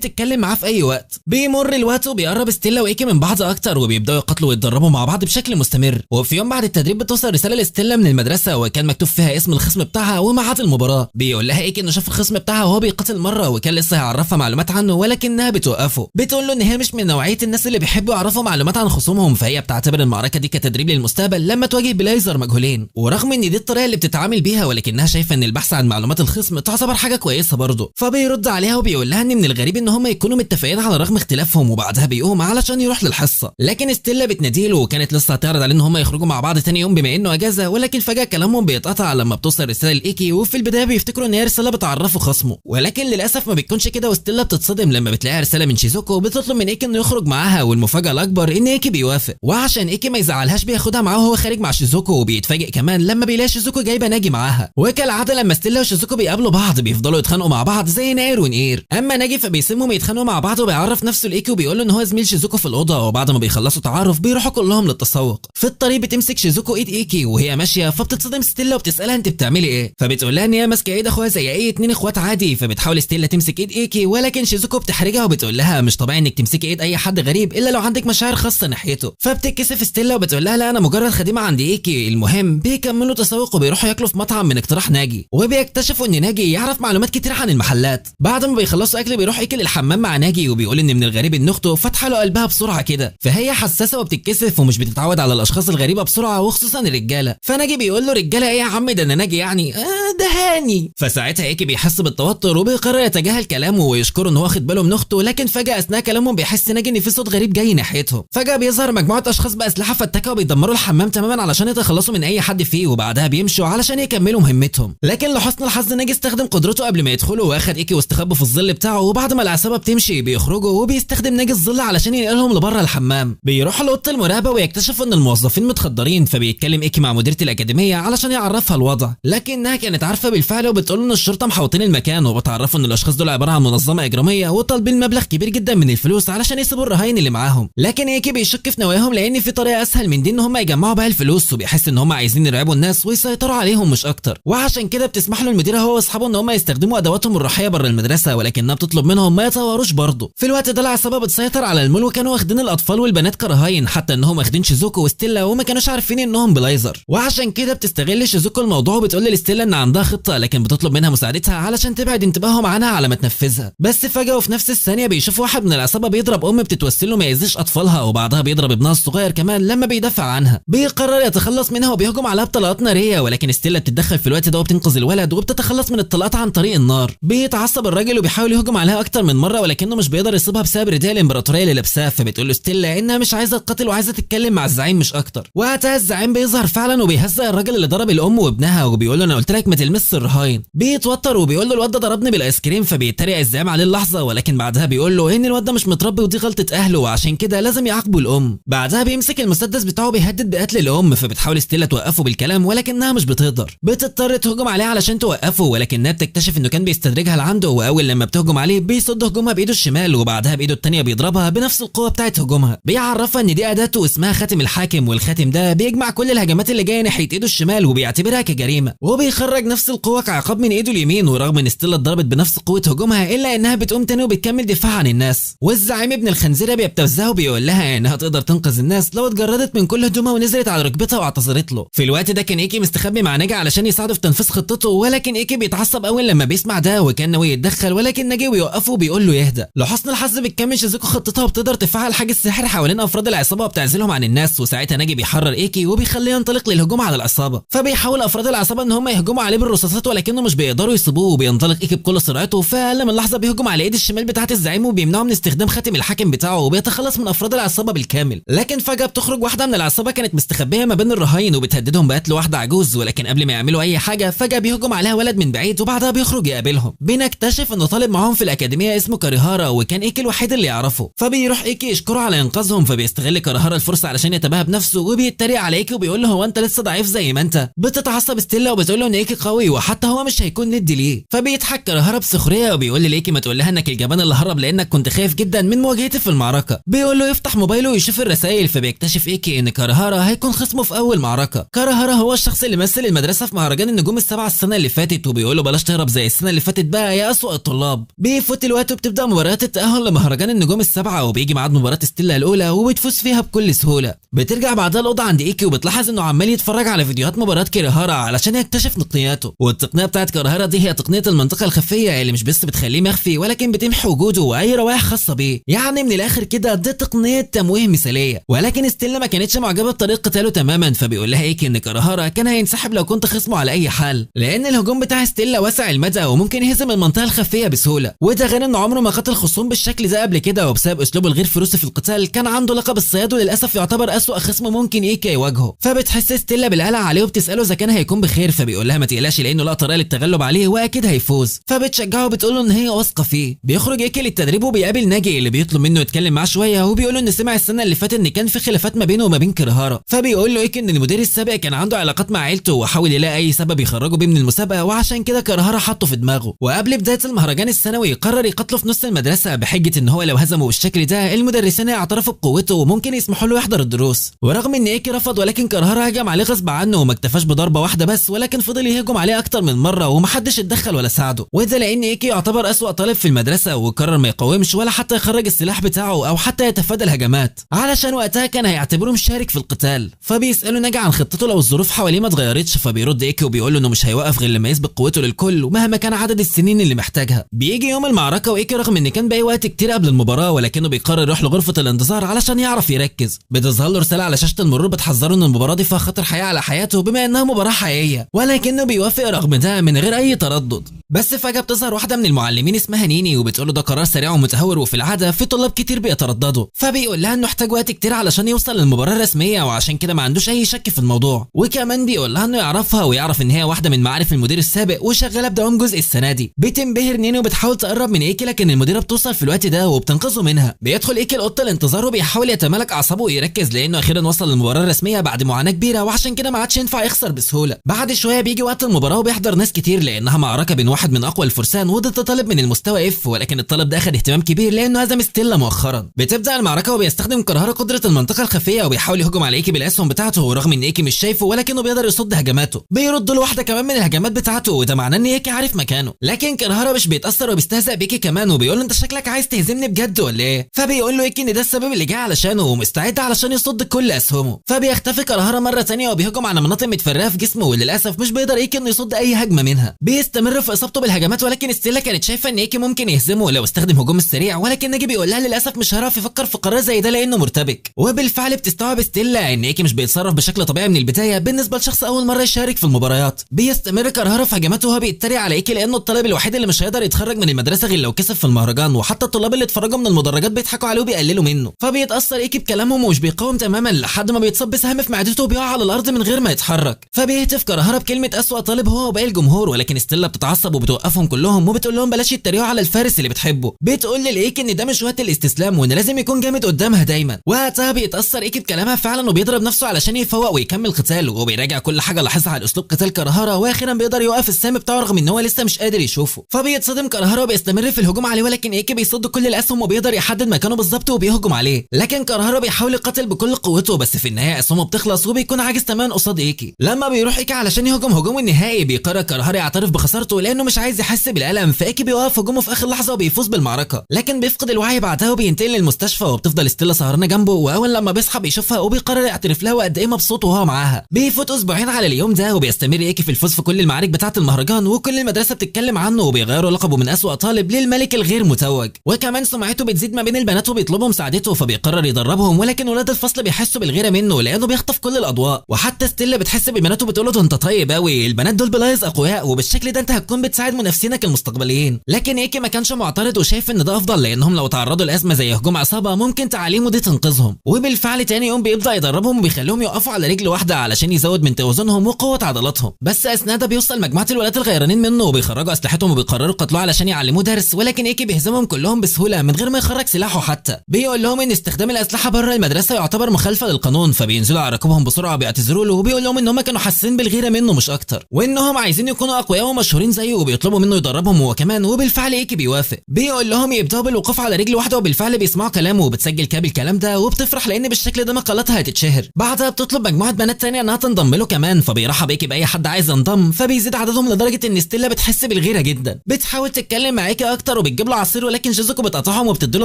Speaker 2: تتكلم معاه في اي وقت. بيمر الوقت وبيقرب ستيلا وايكي من بعض اكتر، وبيبداوا يقاتلوا ويتدربوا مع بعض بشكل مستمر. وفي يوم بعد التدريب بتوصل رساله لستيلا من المدرسه، وكان مكتوب فيها اسم الخصم بتاعها وميعاد المباراه. بيقول لها ايكي انه شاف الخصم بتاعها وهو بيقاتل مره، وكان لسه هيعرفها معلومات عنه، ولكنها بتوقفه. بتقول له ان هي مش من نوعيه الناس اللي بيحبوا يعرفوا معلومات عن خصومهم، فهي بتعتبر المعركه دي كتدريب للمستقبل لما تواجه بلايزر مجهولين. ورغم ان دي الطريقه اللي بتتعامل بيها، ولكنها شايفه ان البحث عن معلومات الخصم تعتبر حاجه كويسه برضه. فبيرد عليها وبيقول لها ان من الغريب ان هم يكونوا متفقين على رغم اختلافهم، وبعدها بيقوم علشان يروح للحصه. لكن ستيلا بتناديله، وكانت لسه هتعرض عليه ان هم يخرجوا مع بعض تاني يوم بما انه اجازه، ولكن فجاه كلامهم بيتقطع لما بتوصل رساله لايكي. وفي البدايه بيفتكروا ان هي رساله بتعرفه خصمه، ولكن للاسف ما بتكونش كده. وستيلا بتتصدم لما بتلاقي رساله من شيزوكو بتطلب من ايكي انه يخرج معاها، والمفاجاه الاكبر ان ايكي بيوافق. وعشان ايكي ما يزعلهاش بياخدها معاه وهو خارج مع شيزوكو، وبيتفاجئ كمان لما بيلاقي شيزوكو جايبه ناجي معاها. وكالعاده لما ستيلا وشيزوكو بيقابلوا بعض بيفضلوا يتخانقوا مع بعض زي ناير ونير. اما ناجي فبيسمهم يتخانقوا مع بعض، وبيعرف نفسه لايكي وبيقول له ان هو زميل شيزوكو في الاوضه. وبعد ما بيخلصوا تعارف بيروحوا كلهم للتسوق. في الطريق بتمسك شيزوكو ايد ايكي وهي ماشيه، فبتتصدم ستيلا وبتسالها انت بتعملي ايه، فبتقول لها ان هي ماسكه ايد اخوها زي اي اتنين اخوات عادي. فبتحاول ستيلا تمسك ايد ايكي، ولكن شيزوكو بتحرجها وبتقول لها مش طبيعي انك تمسكي ايد اي حد غريب الا لو عندك مشاعر خاصه ناحيته. فبتتكسف ستيلا وبتقول لها لا انا مجرد خديمه عند ايكي. المهم بيكملوا تسوق وبيروحوا ياكلوا في مطعم من اقتراح ناجي، وبيكتشفوا ان ناجي يعرف معلومات كتير عن المحلات. بعد ما بيخلصوا اكل بيروح ايكي للحمام مع ناجي، وبيقول ان من الغريب ان اخته فاتحه له قلبها بسرعه كده، فهي حساسه وبتتكسف ومش بتتعود على الاشخاص الغريبه بسرعه، وخصوصا الرجاله. فناجي بيقول له رجاله ايه يا عم، ده انا ناجي يعني ده هاني. فساعتها ايكي بيحس بالتوتر وبيقرر يتجاهل كلامه ويشكره ان هو واخد باله من اخته. لكن فجاه اثناء كلامهم بيحس ناجي ان في صوت غريب جاي ناحيتهم. فجاه بيظهر مجموعه اشخاص باسلحه فتاكه وبيدمروا الحمام تماما علشان يتخلصوا من اي حد فيه، وبعدها بيمشوا علشان يكملوا مهمتهم. لكن لحسن الحظ ناجي استخدم قدرته قبل ما يدخلوا، واخد ايكي واستخبى في الظل بتاعه. وبعد ما العصابه بتمشي بيخرجوا، وبيستخدم ناجي الظل علشان ينقلهم لبره الحمام. بيروحوا لاوضه المراقبه ويكتشفوا ان الموظفين متخدرين، فبيتكلم ايكي مع مديره الاكاديميه علشان يعرفها الوضع. لكنها كانت عارفه بالفعل، وبتقول ان الشرطه محوطين المكان، وبتعرفوا ان الاشخاص دول عباره عن منظمه اجراميه وطالبين مبلغ كبير جدا من الفلوس علشان يسيبوا الرهاين اللي معاهم. لكن ايكي بيشك في نواياهم لان في طريقه اسهل من دي ان هم يجمعوا بيها الفلوس، وبيحس ان هم عايزين يرعبوا الناس ويسيطروا عليهم مش اكتر. وعشان كده بتسمح له المديره هو واصحابه ان هم يستخدموا ادواتهم الروحيه بره المدرسه، ولكنها بتطلب منهم ما يطوروش برضه. في الوقت ده العصابه بتسيطر على المول، وكانوا واخدين الاطفال والبنات كرهاين، حتى انهم واخدين شيزوكو وستيلا وما كانوش عارفين انهم بلايزر. وعشان كده بتستغل شيزوكو الموضوع وبتقول لستيلا ان عندها خطه، لكن بتطلب منها مساعدتها علشان تبعد انتباههم عنها على ما تنفذها. بس فجاه وفي نفس الثانيه بيشوف واحد من العصابه بيضرب بتتوسل له ما يأذيش اطفالها، وبعدها بيضرب ابنها الصغير كمان لما بيدافع عنها. بيقرر يتخلص منها وبيهجم عليها بطلقات ناريه، ولكن ستيلا بتتدخل في الوقت ده وبتنقذ الولد وبتتخلص من الطلقات عن طريق النار. بيتعصب الراجل وبيحاول يهجم عليها اكتر من مره، ولكنه مش بيقدر يصيبها بسبب رداء الامبراطوريه اللي لابساه. فبتقول له ستيلا انها مش عايزه تقاتل وعايزه تتكلم مع الزعيم مش اكتر. وقتها الزعيم بيظهر فعلا وبيهزق الراجل اللي ضرب الام وابنها، وبيقول له انا قلت لك ما تلمسش الرهاين. بيتوتر وبيقول له الواد ده ضربني بالايس كريم، فبيتريق الزعيم عليه اللحظه، ولكن بعدها بيقول له ان الواد ده مش متربي ودي غلطه اهله، وعشان كده لازم يعاقبوا الام. بعدها بيمسك المسدس بتاعه بيهدد بقتل الام، فبتحاول ستيلا توقفه بالكلام ولكنها مش بتقدر. بتضطر تهجم عليه علشان توقفه، ولكنها بتكتشف انه كان بيستدرجها لعنده، واول لما بتهجم عليه بيصد هجومها بايده الشمال، وبعدها بايده الثانيه بيضربها بنفس القوه بتاعت هجومها. بيعرفها ان دي اداته اسمها خاتم الحاكم، والخاتم ده بيجمع كل الهجمات اللي جايه ناحيه ايده الشمال وبيعتبرها كجريمه، وبيخرج نفسه نفس القوه كعقاب من ايده اليمين، ورغم ان ستيلا اتضربت بنفس قوه هجومها الا انها بتقوم تاني وبتكمل دفاع عن الناس. والزعيم ابن الخنزيره بيبتزها وبيقول لها انها تقدر تنقذ الناس لو اتجردت من كل هجومها ونزلت على ركبتها واعتذرت له. في الوقت ده كان ايكي مستخبي مع ناجي علشان يساعده في تنفيذ خطته، ولكن ايكي بيتعصب اول لما بيسمع ده وكان ناوي يتدخل، ولكن ناجي بيوقفه وبيقول له يهدى. لحسن الحظ بتكمل شيزوكو خطتها وبتقدر تفعل حاجز سحر حوالين افراد العصابه وبتعزلهم عن الناس، وساعتها ناجي بيحرر ايكي وبيخليه ينطلق للهجوم على العصابه. فبيحاول افراد العصابه ان هم يهجموا عليه بالرصاصات ولكنه مش بيقدروا يصيبوه، وبينطلق ايكي بكل سرعته. فاقل من لحظه بيهجم على ايد الشمال بتاعه الزعيم وبيمنعه من استخدام خاتم الحاكم بتاعه وبيتخلص من افراد العصابه بالكامل. لكن فجاه بتخرج واحده من العصابه كانت مستخبيه ما بين الرهاين وبتهددهم بقتل واحده عجوز، ولكن قبل ما يعملوا اي حاجه فجاه بيهجم عليها ولد من بعيد وبعدها بيخرج يقابلهم. بنكتشف انه طالب معاهم في الاكاديميه اسمه كاريهارا وكان ايكي الوحيد اللي يعرفه. فبيروح ايكي يشكره على انقاذهم، فبيستغل كاريهارا الفرصه علشان يتباهى بنفسه وبيتريق على ايكي وبيقول له هو انت لسه ضعيف زي ما انت. بتتعصب ستيلا وبتقول له ان ايكي قوي وحتى هو مش هيكون ندي ليه. فبيضحك كاريهارا بسخريه وبيقول لايكي ما تقول لها انك الجبان اللي هرب لانك كنت خايف جدا من مواجهتي في المعركه. بيقول له يفتح موبايله ويشوف الرسائل، فبيكتشف ايكي ان كاريهارا هيكون خصمه في اول معركه. كاريهارا هو الشخص اللي مثل المدرسه في مهرجان النجوم السبعه السنه اللي فاتت، وبيقول له بلاش تهرب زي السنه اللي فاتت بقى يا اسوأ الطلاب. بيفوت الوقت وبتبدا مباريات التاهل لمهرجان النجوم السبعه، وبيجي ميعاد مباراه ستيلا الاولى وبتفوز فيها بكل سهوله. بترجع بعدها الاوضه عند ايكي وبتلاحظ انه عمال يتفرج على فيديوهات مباراه كاريهارا علشان يكتشف تقنياته. والتقنيه بتاعت كاريهارا دي هي تقنيه المنطقه الخفيه اللي مش بس بتخليه مخفي ولكن بتمحي وجوده واي روائح خاصه بيه. يعني من الاخر كده دي تقنيه تمويه مثاليه. ولكن ستيلا ما كانتش معجبه بطريقه قتاله تماما، فبيقول لها ايكي ان كاريهارا كان هينسحب لو كنت خصمه على اي حال، لان الهجوم بتاع ستيلا واسع المدى وممكن يهزم المنطقه الخفيه بسهوله. وده غير انه عمره ما قتل خصوم بالشكل ده قبل كده، وبسبب اسلوبه الغير فروسي في القتال كان عنده لقب الصياد، وللاسف يعتبر اسوأ خصم ممكن ايكي يواجهه. فبتحس ستيلا بالقلق عليه وبتساله اذا كان هيكون بخير، فبيقول لها ما تقلقش لانه لا طريقه للتغلب عليه واكيد هيفوز. فبتشجعه وبتقول له ان هي واثقه فيه. بيخرج ايكي للتدريب وبيقابل ناجي اللي بيطلب منه يتكلم معاه شويه، وبيقول له ان سمع السنه اللي فاتت ان كان في خلافات ما بينه وما بين كاريهارا. فبيقول له ايكي ان المدير السابق كان عنده علاقات مع عيلته وحاول يلاقي اي سبب يخرجه بيه من المسابقه، وعشان كده كاريهارا حطه في دماغه. وقبل بدايه المهرجان السنوي قرر يقتله في نص المدرسه بحجه ان هو لو هزمه بالشكل ده المدرسين هيعترفوا بقوته وممكن يسمحوا له يحضر الدروس. ورغم ان ايكي رفض ولكن كاريهارا هجم عليه غصب عنه وما اكتفاش بضربه واحده بس، ولكن فضل يهجم عليه اكتر من مره ومحدش اتدخل ولا ساعده. وده لان ايكي يعتبر اسوأ طالب في المدرسه وقرر ما يقاومش ولا حتى يخرج السلاح بتاعه او حتى يتفادى الهجمات علشان وقتها كان هيعتبروه مشارك في القتال. فبيسالوا ناجي عن خطته لو الظروف حواليه ما اتغيرتش، فبيرد ايكي وبيقول له انه مش هيوقف غير لما يسبق قوته للكل ومهما كان عدد السنين اللي محتاجها. بيجي يوم المعركه وايكي رغم ان كان باقي وقت كتير قبل المباراه ولكنه بيقرر يروح لغرفه الانتظار علشان يعرف يركز. بتظهر له رساله على شاشه المرور بتحذره ان المباراه دي فيها خطر حياه على حياته بما انها مباراه حقيقيه، ولكنه بيوافق رغم ده من غير اي تردد. بس فجاه بتظهر واحده من المعلمين اسمها نيني وبتقول له ده قرار سريع ومتهور وفي العاده في طلاب كتير بيترددوا. فبيقول لها انه احتاج وقت كتير علشان يوصل للمباراه الرسميه وعشان كده ما عندوش اي شك في الموضوع. وكمان بيقول لها انه يعرفها ويعرف ان هي واحده من معارف المدير السابق وشغاله بدوام جزء السنه دي. بتنبهر نيني وبتحاول تقرب من ايكي لكن المديره بتوصل في الوقت ده وبتنقذه منها. بيدخل ايكي لاوضه الانتظار وبيحاول يتمالك اعصابه ويركز لانه اخيرا وصل للمباراه الرسميه بعد معاناه كبيره وعشان كده ما عادش ينفع يخسر بسهوله. بعد شويه بيجي وقت المباراه وبيحضر ناس كتير لانها معركه بين واحد من اقوى الفرسان وضد طالب من المستوى اف، ولكن الطالب ده اخذ اهتمام كبير لانه هزم ستيلا مؤخرا. بتبدا المعركه وبيستخدم كاريهارا قدره المنطقه الخفيه وبيحاول يهجم على ايكي بالاسهم بتاعته، ورغم ان ايكي مش شايفه ولكنه بيقدر يصد هجماته. بيرد له واحده كمان من الهجمات بتاعته وده معناه ان ايكي عارف مكانه، لكن كاريهارا مش بيتاثر وبيستهزأ بيكي كمان وبيقول له انت شكلك عايز تهزمني بجد ولا ايه؟ فبيقول له ايكي ان ده السبب اللي جاي علشانه ومستعد علشان يصد كل اسهمه. فبيختفي كاريهارا مره ثانيه وبيهجم على مناطق متفرقه في جسمه وللاسف مش بيقدر ايكي انه يصد اي هجمه منها. بيستمر في اصابته بالهجمات ولكن ستيلا كانت شايفه ان ايكي ممكن يهزمه لو استخدم هجوم السريع، ولكن ناجي بيقول لها للاسف مش هيعرف يفكر في قرار زي ده لانه مرتبك. وبالفعل بتستوعب ستيلا ان ايكي مش بيتصرف بشكل طبيعي من البدايه بالنسبه لشخص اول مره يشارك في المباريات. بيستمر كاريهارا في هجماته وهو بيتريق على ايكي لانه الطالب الوحيد اللي مش هيقدر يتخرج من المدرسه غير لو كسب في المهرجان، وحتى الطلاب اللي اتفرجوا من المدرجات بيضحكوا عليه وبيقللوا منه. فبيتاثر ايكي بكلامهم ومش بيقاوم تماما لحد ما بيتصاب بسهم في معدته وبيقع على الارض من غير ما يتحرك. فبيهتف كاريهارا بكلمه اسوأ طالب هو وباقي الجمهور، ولكن ستيلا بتتعصب وبتوقفهم كلهم وبتقول لهم بلاش يتريقوا على الفارس اللي بتحبه. بتقول لايكي ان ده مش وقت الاستسلام وان لازم يكون جامد قدامها دايما. وقتها بيتاثر ايكي بكلامها فعلا وبيضرب نفسه علشان يفوق ويكمل قتاله وبيراجع كل حاجه لاحظها على اسلوب قتال كرهارة واخيرا بيقدر يوقف السهم بتاعه رغم ان هو لسه مش قادر يشوفه. فبيتصدم كرهارة وبيستمر في الهجوم عليه ولكن ايكي بيصد كل الاسهم وبيقدر يحدد مكانه بالظبط وبيهجم عليه. لكن كرهارة بيحاول يقاتل بكل قوته بس في النهايه اسهمه بتخلص وبيكون عاجز تماما قصاد ايكي. لما بيروح ايكي علشان يهجم هجومه النهائي بيقرر كرهارة يعترف بخسارته لانه مش عايز يحس بالالم. فايكي بيوقف هجومه في اخر لحظه وبيفوز بالمعركه لكن بيفقد الوعي بعدها وبينتقل للمستشفى وبتفضل ستيلا سهرانه جنبه. واول لما بيصحى بيشوفها وبيقرر يعترف لها وقد ايه مبسوط وهو معاها. بيفوت اسبوعين على اليوم ده وبيستمر ايكي في الفوز في كل المعارك بتاعه المهرجان وكل المدرسه بتتكلم عنه وبيغيروا لقبه من اسوأ طالب للملك الغير متوج. وكمان سمعته بتزيد ما بين البنات وبيطلبوا مساعدته فبيقرر يدربهم ولكن ولاد الفصل بيحسوا بالغيره منه لانه بيخطف كل الاضواء. وحتى ستيلا بتحس بالبنات وبتقول له انت طيب قوي، البنات دول بلايز اقوياء وبالشكل ده انت هتكون بتساعد منافسينك المستقبليين. لكن ايكي ما كانش معترض وشايف ان ده افضل لانهم لو تعرضوا لازمه زي هجوم عصابه ممكن تعاليمه دي تنقذهم. وبالفعل تاني يوم بيبدا يدربهم وبيخليهم يقفوا على رجل واحده علشان يزود من توازنهم وقوه عضلاتهم. بس اثناء ده بيوصل مجموعه الولاد الغيرانين منه وبيخرجوا اسلحتهم وبيقرروا قتلوه علشان يعلموه درس ولكن ايكي بيهزمهم كلهم بسهوله من غير ما يخرج سلاحه حتى. بيقول لهم ان استخدام الاسلحه بره المدرسه يعتبر مخالفه للقانون فبينزلوا على ركوبهم بسرعه بيعتذروا له وبيقول لهم ان هم كانوا حاسين بالغيره منه مش اكتر وانهم عايزين يكونوا اقوياء ومشهورين زيه وبيطلبوا منه يدربهم هو كمان. وبالفعل ايكي بيوافق. بيقول لهم يبداوا بالوقوف على رجل واحده وبالفعل بيسمعوا كلامه وبتسجل كابي الكلام ده وبتفرح لان بالشكل ده مقالاتها هتتشهر. بعدها بتطلب مجموعه بنات تانية انها تنضم له كمان فبيرحب ايكي باي حد عايز ينضم فبيزيد عددهم لدرجه ان ستيلا بتحس بالغيره جدا. بتحاول تتكلم مع ايكي اكتر وبتجيب له عصير ولكن جيزوكو بتقطعهم وبتديله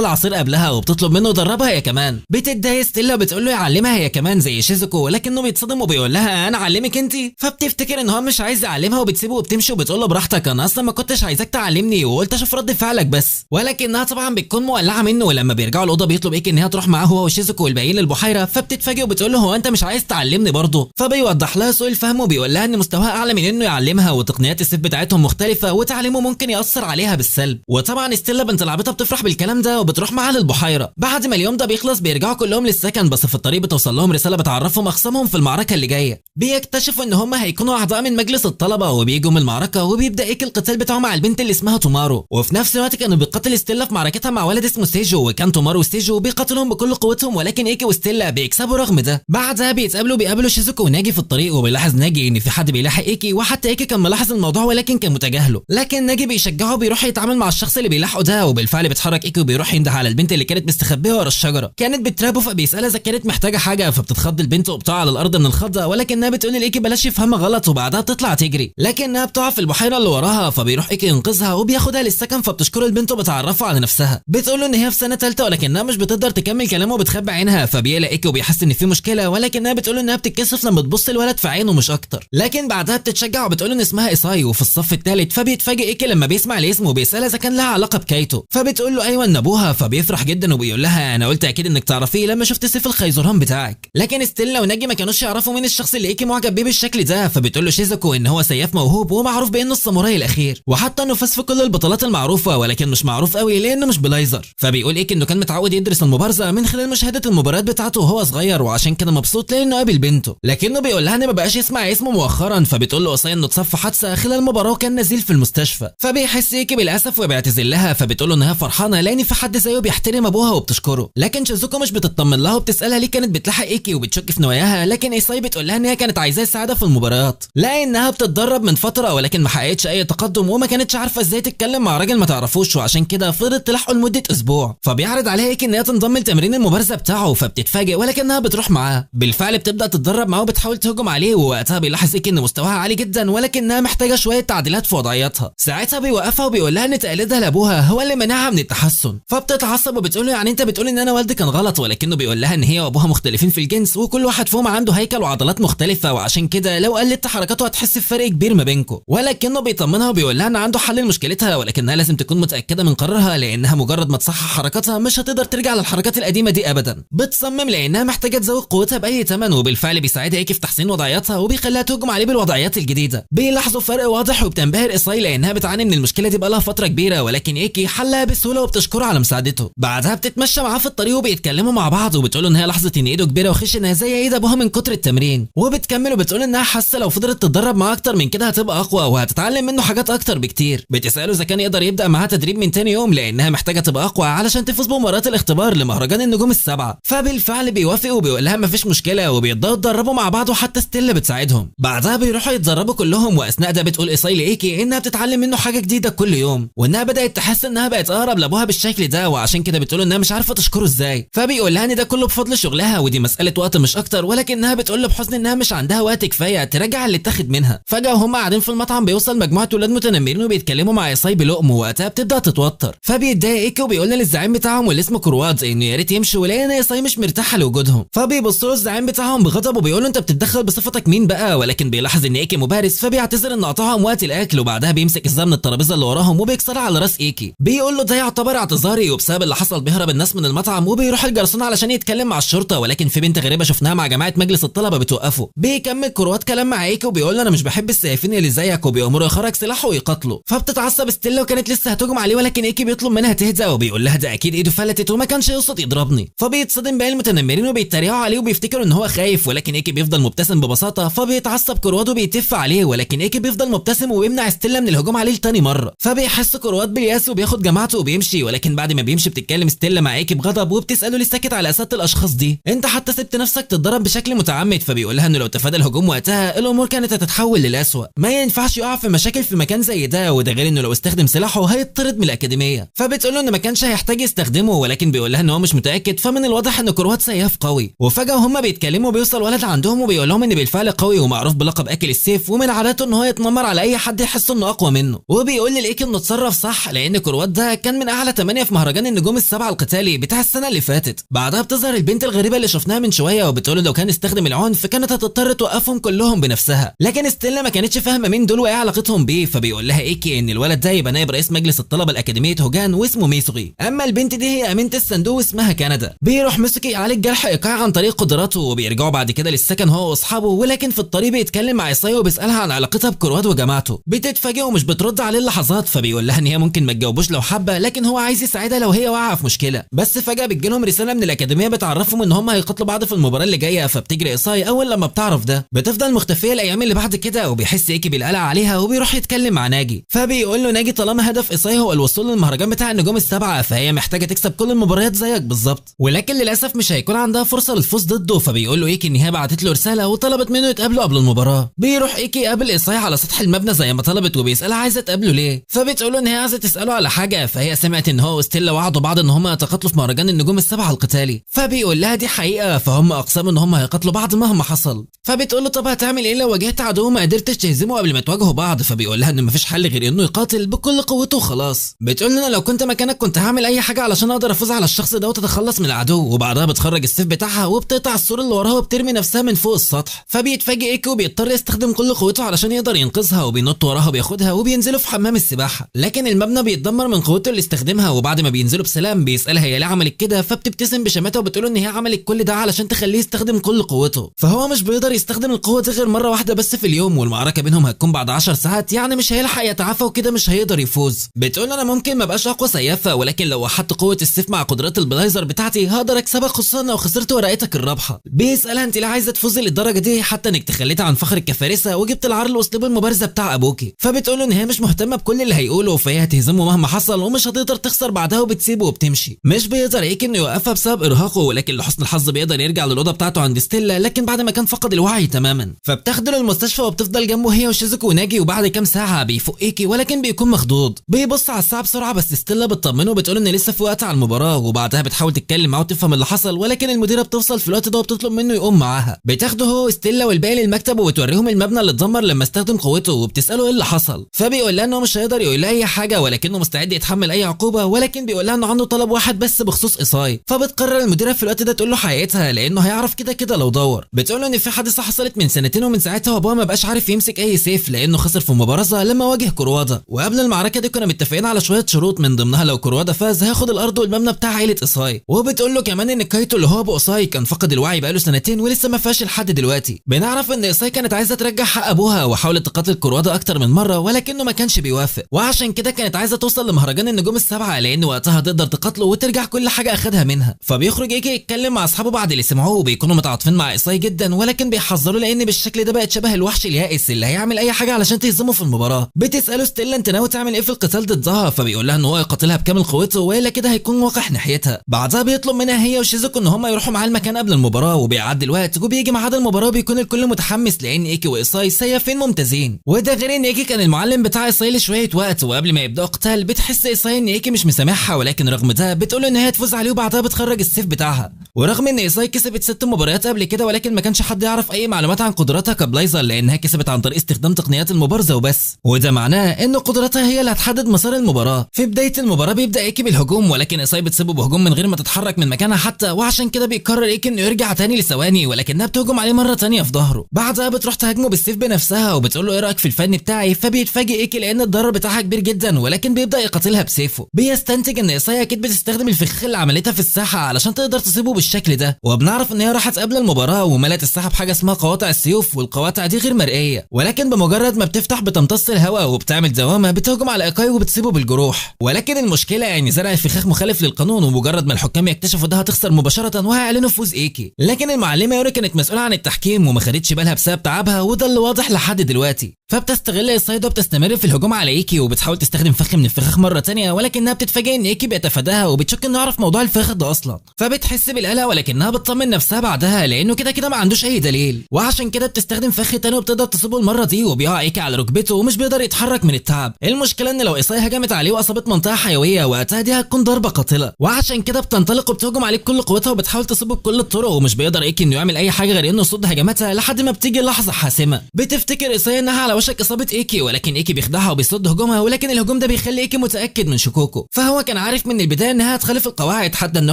Speaker 2: العصير قبلها وبتطلب منه يدربها هي كمان. بتتضايق ستيلا بتقول له يعلمها هي كمان زي شيزوكو ولكنه بيتصدم وبيقول لها انا اعلمك انت. فبتفتكر ان هو مش عايز يعلمها وبتسيبه وبتمشي وبتقول له براحتك انا اصلا ما كنتش عايزاك تعلمني وقلت اشوف رد فعلك بس. ولكنها طبعا بتكون مولعه منه ولما بيرجعوا الاوضه بيطلب ايكي ان هي تروح معاه هو وشيزوكو والباقيين للبحيره فبتتفاجئ وبتقول له هو انت مش عايز تعلمني برضه. فبيوضح لها سوء الفهم وبيقول لها ان مستواها اعلى من انه يعلمها وتقنيات السيف بتاعتهم مختلفه وتعليمه ممكن ياثر عليها بالسلب. وطبعا ستيلا بنت العبيطه بتفرح بالكلام ده وبتروح معاه للبحيره. بعد ما اليوم ده بيخلص بيرجعوا كلهم للسكن بس في الطريق بتوصل لهم رساله بتعرفهم اخصامهم في المعركه اللي جايه. بيكتشفوا ان هم هيكونوا اعضاء من مجلس الطلبه وبيجوا من المعركه وبيبدا ايكي القتال بتاعه مع البنت اللي اسمها تومارو. وفي نفس الوقت كانوا بيقاتل ستيلا في معركتها مع ولد اسمه سيجو وكان تومارو وستيجو بيقاتلهم بكل قوتهم ولكن ايكي وستيلا بيكسبوا رغم ده. بعدها بيقابلوا شيزوكو وناجي في الطريق وبيلاحظ ناجي ان في حد بيلاحق ايكي وحتى ايكي كان ملاحظ الموضوع ولكن كان متجاهله. لكن ناجي بيشجعه بيروح يتعامل مع الشخص اللي بيلاحقه ده وبالفعل بيتحرك ايكي وبيروح ينده على البنت اللي كانت مستخبيه ورا الشجره. كانت بترابه فبيسالها اذا كانت محتاجه حاجه فبتتخض البنت وبتقع على الارض من الخضه ولكنها بتقول لايكي بلاش يفهمها غلط وبعدها بتطلع تجري لكنها بتقع في البحيره اللي وراها فبيروح ايكي ينقذها وبياخدها للسكن فبتشكر البنت وبتعرفها على نفسها. بتقول له ان هي في سنه ثالثه ولكنها مش بتقدر تكمل كلامه وبتخبي عينها فبيقلق ايكي وبيحس ان في مشكله ولكنها بتقول له انها بتتكسف لما تبص الولد في عينه مش اكتر. لكن بعدها بتتشجع وبتقول ان اسمها ايساي وفي الصف الثالث فبيتفاجئ ايكي لما بيسمع الاسم وبيسالها اذا كان لها علاقه بكايتو فبتقول له ايوه ان ابوها فبيفرح جدا وبيقول لها انا قلت اكيد انك تعرفيه لما شفت سيف الخيزران بتاعك. لكن ستيلا وناجي ما كانوش يعرفوا مين الشخص اللي ايكي معجب بيه بالشكل ده فبتقول له شيزوكو ان هو سياف موهوب ومعروف بانه الساموراي الاخير وحتى انه فاز في كل البطولات المعروفه ولكن مش معروف قوي لانه مش بلايزر. فبيقول ايكي انه كان متعود يدرس المبارزه من خلال مشاهده المباريات بتاعته وهو صغير وعشان كده مبسوط لانه قابل بنته. لكنه بيقول لها ان ما بقاش يسمع اسمه مؤخرا فبتقول له قصير انه اتصاب في حادثه خلال المباراه وكان نزيل في المستشفى. فبيحس ايكي بالاسف وبيعتذر لها فبتقول له انها فرحانه لان في حد زيه بيحترم ابوها وبتشكره. لكن شيزوكو مش بتطمن لها وبتسالها ليه كانت بتلاحق ايكي وبتشك في نواياها لكن ايساي بتقول لها ان هي كانت عايزاه السعاده في المباريات لانها بتتدرب من فتره ولكن ما حققتش اي تقدم وما كانتش عارفه ازاي تتكلم مع راجل ما تعرفوش وعشان كده فضلت تلاحقه لمده اسبوع. فبيعرض عليها ايكي ان هي تنضم لتمرين المبارزه بتاعه فبتتفاجئ ولكنها بتروح معاه. بالفعل بتبدا تتدرب معاه وبتحاول تهجم عليه ووقتها بيلاحظ ايكي ان مستواها عالي جدا ولكنها محتاجه شويه تعديلات في وضعيتها. ساعتها بيوقفها وبيقول لها ان تقليدها لابوها هو اللي منعها من التحسن فبتتعصب وبتقول له يعني انت بتقول ان انا والدي كان غلط ولكنه بيقول لها ان هي وابوها مختلفين في الجنس وكل واحد فيهم عنده هيكل وعضلات مختلفه وعشان كده لو قلدت حركاته هتحس بفرق كبير ما بينكم. ولكنه بيطمنها وبيقول لها ان عنده حل لمشكلتها ولكنها لازم تكون متاكده من قرارها لانها مجرد ما تصحح حركاتها مش هتقدر ترجع للحركات القديمه دي ابدا. بتصمم لانها محتاجه تزود قوتها باي ثمن وبالفعل بيساعدها ايكي في تحسين وضعياتها وبيخليها تهجم عليه بالوضعيات الجديده. بيلاحظوا فرق واضح وبتنبهر ايساي لانها بتعاني من المشكله دي بقالها فتره كبيره ولكن ايكي حلها بسهوله وبتشكره على مساعدته. بعدها بتتمشى معاه في الطريق وبيتكلموا مع بعض وبتقول ان هي لاحظت ان ايده كبيره وخشنه زي ايد ابوها من كتر التمرين وبتكمل وبتقول انها حاسه لو فضلت تتدرب معاه اكتر من كده هتبقى اقوى وهتتعلم منه حاجات اكتر بكتير. بتساله اذا كان يقدر يبدا معاها تدريب من تاني يوم لانها محتاجه تبقى اقوى علشان تفوز بمباراه الاختبار لمهرجان النجوم السبعه. فبالفعل بيوافق وبيقول لها مفيش مشكله وبيبداوا يتدربوا مع بعض وحتى ستيلا بتساعدهم. بعدها بيروحوا يتدربوا كلهم واثناء ده بتقول ايساي لايكي انها بتتعلم منه حاجه جديده كل يوم وانها بدات تحس انها بقت اقرب لابوها بالشكل ده وعشان كده بتقول انها مش عارفه تشكره ازاي. فبيقول لها ان ده كله بفضل شغلها ودي مساله وقت مش اكتر ولكنها بتقول له بحزن انها مش عندها وقت كفايه ترجع اللي اتاخد منها. فجاه وهم قاعدين في المطعم بيوصل مجموعه ولاد متنمرين وبيتكلموا مع ايساي بلقم ووقتها بتبدا تتوتر. فبيتضايق ايكي وبيقول للزعيم بتاعهم واللي اسمه كرواد انه يا ريت يمشي ولان ايساي مش مرتاحه لوجودهم. فبيبص له الزعيم بتاعهم بغضب وبيقول له انت بتتدخل بصفتك مين بقى، ولكن بيلاحظ ان ايكي مبارز فبيعتذر ان قطعهم وقت الاكل وبعدها بيمسك ازازه من الترابيزه اللي وراهم وبيكسرها على راس ايكي. بيقول له ده يعتبر اعتذاري وبسبب اللي حصل بيهرب الناس من المطعم وبيروح الجرسون علشان يتكلم مع الشرطه ولكن في بنت غريبه شفناها مع جماعه مجلس الطلبه بتوقفه. بيكمل كرواد كلام مع ايكي وبيقول له انا مش بحب السيافين اللي زيك وبيامره يخرج سلاحه ويقتله. فبتتعصب ستيلا وكانت لسه هتهجم عليه ولكن ايكي بيطلب منها تهدى وبيقول لها ده اكيد ايده فلتت وما كانش يقصد يضربني. فبيتصدم باقي المتنمرين وبيتريقوا عليه وبيفتكروا ان هو خايف ولكن ايكي بيفضل مبتسم ببساطه. فبيتعصب كرواد وبيتف عليه ولكن ايكي بيفضل مبتسم وبيمنع ستيلا من الهجوم عليه لتاني مره. فبيحس كرواد بالياس وبياخد جماعته وبيمشي ولكن بعد ما بيمشي بتتكلم ستيلا مع ايكي بغضب وبتساله ليه ساكت على اساس الاشخاص دي، انت حتى سبت نفسك تتضرب بشكل متعمد. فبيقول لها انه لو تفادى الهجوم وقتها الامور كانت هتتحول للاسوء، ما ينفعش يقع في مشاكل في مكان زي ده وده غير انه لو استخدم سلاحه هيطرد من الاكاديميه. فبتقول له انه ما كانش هيحتاج يستخدمه ولكن بيقول لها ان هو مش متاكد. فمن الواضح ان كرواد سياف قوي. وفجاه وهم بيتكلموا بيوصل ولد عندهم وبيقول لهم ان بالفعل قوي ومعروف بلقب اكل السيف ومن عادته ان هو يتنمر على اي حد يحس انه اقوى منه. وبيقول لإيكي انه اتصرف صح لان كرواد ده كان من اعلى 8 في مهرجان النجوم السبعه القتالي بتاع السنه اللي فاتت. بعدها بتظهر البنت الغريبه اللي شفناها من شويه وبتقول لو كان استخدم العنف كانت هتضطر توقفهم كلهم بنفسها، لكن ستيلا ما كانتش فاهمه مين دول وايه علاقتهم بيه. فبيقول لها ايكي ان الولد ده يبقى نائب رئيس مجلس الطلبه الاكاديميه هوجان واسمه ميسوغي، اما البنت دي هي امينه الصندوق واسمها كندا. بيروح ميسوغي يعالج جرح ايقاع عن طريق قدراته وبيرجعوا بعد كده للسكن هو واصحابه ولكن في الطريق بيتكلم مع ايساي وبيسالها عن علاقتها بكرواد وجماعته. بتتفاجئ ومش بترد عليه اللحظات. فبيقول لها ان هي ممكن ما تجاوبوش لو حابه لكن هو عايز يساعدها لو هي واقعه في مشكله. بس فجاه بتجيلهم رساله من الاكاديميه بتعرفهم ان هم هيقاتلوا بعض في المباراه اللي جايه. فبتجري ايساي اول لما بتعرف ده. بتفضل مختفيه الايام اللي بعد كده وبيحس ايكي بالقلق عليها وبيروح يتكلم مع ناجي. فبيقول له ناجي طالما هدف ايساي هو الوصول للمهرجان بتاع النجوم السبعه فهي محتاجه تكسب كل المباريات زيك بالظبط ولكن للاسف مش هيكون عندها فرصه للفوز ضده. فبيقول له ايكي ان هي بعتت له رساله وطلبت منه يتقابلوا قبل المباراه. بيروح ايكي يقابل ايساي على سطح المبنى زي ما طلبت وبيسالها عايزه تقابله ليه. فبتقول له ان هي عايزه تساله على حاجه. فهي سمعت ان هو وستيلا وعدوا بعض ان هم يتقاتلوا في مهرجان النجوم السبعه القتالي. فبيقول لها دي حقيقه فهم اقسموا ان هم هيقاتلوا بعض مهما حصل. فبتقول له طب هتعمل ايه لو واجهت عدو ما قدرتش تهزمه قبل ما تواجهوا بعض. فبيقول لها ان مفيش حل غير انه يقاتل بكل قوته وخلاص. بتقول له انا لو كنت مكانك كنت هعمل اي حاجه علشان اقدر افوز على الشخص ده وتتخلص من العدو. وبعدها بتخرج السيف بتاعها وبتقطع السور اللي وراها وبترمي نفسها من فوق السطح. فبيتفاجئ ايكي وبيضطر يستخدم كل قوته علشان يقدر ينقذها وبينط وراها وبياخدها وبينزلوا في حمام السباحه لكن المبنى بيتدمر من قوته اللي استخدمها. وبعد ما بينزلوا بسلام بيسالها هي ليه عملت كده. فبتبتسم بشماتها وبتقول ان هي عملت كل ده علشان تخليه يستخدم كل قوته. فهو مش بيقدر يستخدم القوه دي غير مره واحده بس في اليوم والمعركه بينهم هتكون بعد 10 ساعات يعني مش هيلحق يتعافى وكده مش هيقدر يفوز. بتقول انا ممكن ما ابقاش اقوى سيافه ولكن لو وحدت قوه السيف مع قدرات البلايزر بتاعتي هقدر اكسبك خصوصا لو خسرت ورقتك الرابحه. بيسالها انت ليه عايزه تفوزي للدرجه دي حتى انك تخليتي عن فخر الكفارسه وجبت العار لاسلوب المبارزه بتاع ابوكي. فبتقول ان هي مش مهتمه بكل اللي هيقوله فهي هتهزمه مهما حصل ومش هتقدر تخسر بعدها وبتسيبه وبتمشي. مش بيقدر ايكي انه يوقفها بسبب ارهاقه ولكن لحسن الحظ بيقدر يرجع للاوضه بتاعته عند ستيلا لكن بعد ما كان فقد الوعي تماما. فبتاخده للمستشفى وبتفضل جنبه هي وشيزوكو وناجي وبعد كام ساعه بيفوق ايكي ولكن بيكون مخضوض. بيبص على الساعه بسرعه بس ستيلا بتطمنه وبتقول ان لسه في وقت على المباراه وبعدها بتحاول تتكلم معاه وتفهم اللي حصل ولكن المديره بتوصل في الوقت ده وبتطلب منه يقوم معاها. بتاخده هو وستيلا والباقي للمكتب وبتوريهم المبنى اللي اتدمر لما استخدم قوته وبتساله ايه اللي حصل. فبيقول لها انه مش هيقدر يقول لها اي حاجه ولكنه مستعد يتحمل اي عقوبه ولكن بيقول لها انه عنده طلب واحد بس بخصوص ايساي. فبتقرر المديره في الوقت ده تقول له حقيقتها لانه هيعرف كده كده لو دور. بتقول له ان في حادثه حصلت من سنتين ومن ساعتها وابوها ما بقاش عارف يمسك اي سيف لانه خسر في مبارزه لما واجه كروادا وقبل المعركه دي كنا متفقين على شويه شروط من ضمنها لو كروادا فاز هياخد الارض والمبنى بتاع عائله ايساي. وبتقول له كمان ان كايتو اللي هو ابو ايساي كان فقد الوعي بقاله سنتين ولسه ما فاش لحد دلوقتي. بنعرف ان ايساي كانت عايزه ترجع حق ابوها وحاولت تقاتل كروادا اكتر من مره ولكنه ما كانش بيوافق وعشان كده كانت عايزه توصل لمهرجان النجوم السبعه لان وقتها تقدر تقاتله وترجع كل حاجه اخدها منها. فبيخرج ايكي يتكلم مع اصحابه بعد اللي سمعوه وبيكونوا متعاطفين مع ايساي جدا ولكن بيحذروا لان بالشكل ده بقت شبه الوحش اليائس اللي هيعمل اي حاجه علشان تهزمه في المباراه. بتساله ستيلا انت ناوي تعمل ايه في القتال ضدها، فبيقول لها ان هو يقاتلها بكامل قوته والا كده هيكون وقح ناحيتها. بعدها بيطلب منها هي وشيزوكو ان هم يروحوا معاه المكان قبل المباراه، وبيعدي الوقت وبيجي ميعاد المباراه بيكون الكل متحمس لان ايكي وايساي سيافين ممتازين. وده غير ان ايكي كان المعلم بتاع ايساي لشويه وقت، وقبل ما يبداوا قتال بتحس ايساي ان ايكي مش مسامحها، ولكن رغم ده بتقول ان هي تفوز عليه وبعدها بتخرج السيف بتاعها. ورغم ان ايساي كسبت 6 مباريات قبل كده ولكن ما كانش حد يعرف اي معلومات عن قدراتها كبلايزر لانها كسبت عن طريق استخدام تقنيات المبارزه وبس، وده معناه ان قدراتها هي اللي هتحدد مسار المباراه. في بدايه المباراه بيبدا ايكي بالهجوم ولكن ايساي بتسيبه بهجوم من غير ما تتحرك من مكانها حتى، وعشان كده بيقرر ايكي انه يرجع تاني لثواني ولكنها بتهجم عليه مره تانيه في ظهره. بعدها بتروح تهاجمه بالسيف بنفسها وبتقول له ايه رايك في الفن بتاعي، فبيتفاجئ ايكي لان الضرر بتاعها كبير جدا ولكن بيبدا يقاتلها بسيفه. بيستنتج ان ايساي اكيد بتستخدم الفخ اللي عملتها في الساحه علشان تقدر تصيبه بالشكل ده، وبنعرف ان هي راحت قبل المباراه وملت الساحه بحاجه اسمها قواطع السيوف، والقواطع دي غير مرئيه ولكن بمجرد ما بتفتح بتمتص الهواء وبتعمل دوامه بتهجم على ايكاي وبتصيبه بالجروح. ولكن المشكله يعني زرع الفخاخ مخالف للقانون، ومجرد ما الحكام يكتشفوا ده هتخسر مباشره وهيعلنوا فوز ايكي. لكن المعلمه يوري كانت مسؤوله عن التحكيم وما خدتش بالها بسبب تعبها، وده اللي واضح لحد دلوقتي. فبتستغل ايساي ده وبتستمر في الهجوم على ايكي وبتحاول تستخدم فخ من الفخاخ مره ثانيه، ولكنها بتتفاجئ ان ايكي بيتفاداها وبتشك انه يعرف موضوع الفخ ده اصلا، فبتحس بالقلق ولكنها بتطمن نفسها بعدها لانه كده ما عندوش اي دليل، وعشان كده بتستخدم فخ تاني وبتقدر تصيبه المره دي وبيقع ايكي على ركبته ومش بيقدر يتحرك من التعب. المشكله ان لو ايساي هجمت عليه واصابت منطقه حيويه وقتها دي هتكون ضربه قاتله، وعشان كده بتنطلق وبتهجم عليه بكل قوتها وبتحاول تصيبه بكل الطرق، ومش بيقدر ايكي انه يعمل اي حاجه غير انه يصد هجماتها لحد ما بتيجي لحظه حاسمه. بتفتكر ايساي انها على وشك اصابه ايكي ولكن ايكي بيخدعها وبيصد هجومها، ولكن الهجوم ده بيخلي ايكي متاكد من شكوكه، فهو كان عارف من البدايه انها هتخالف القواعد حتى انه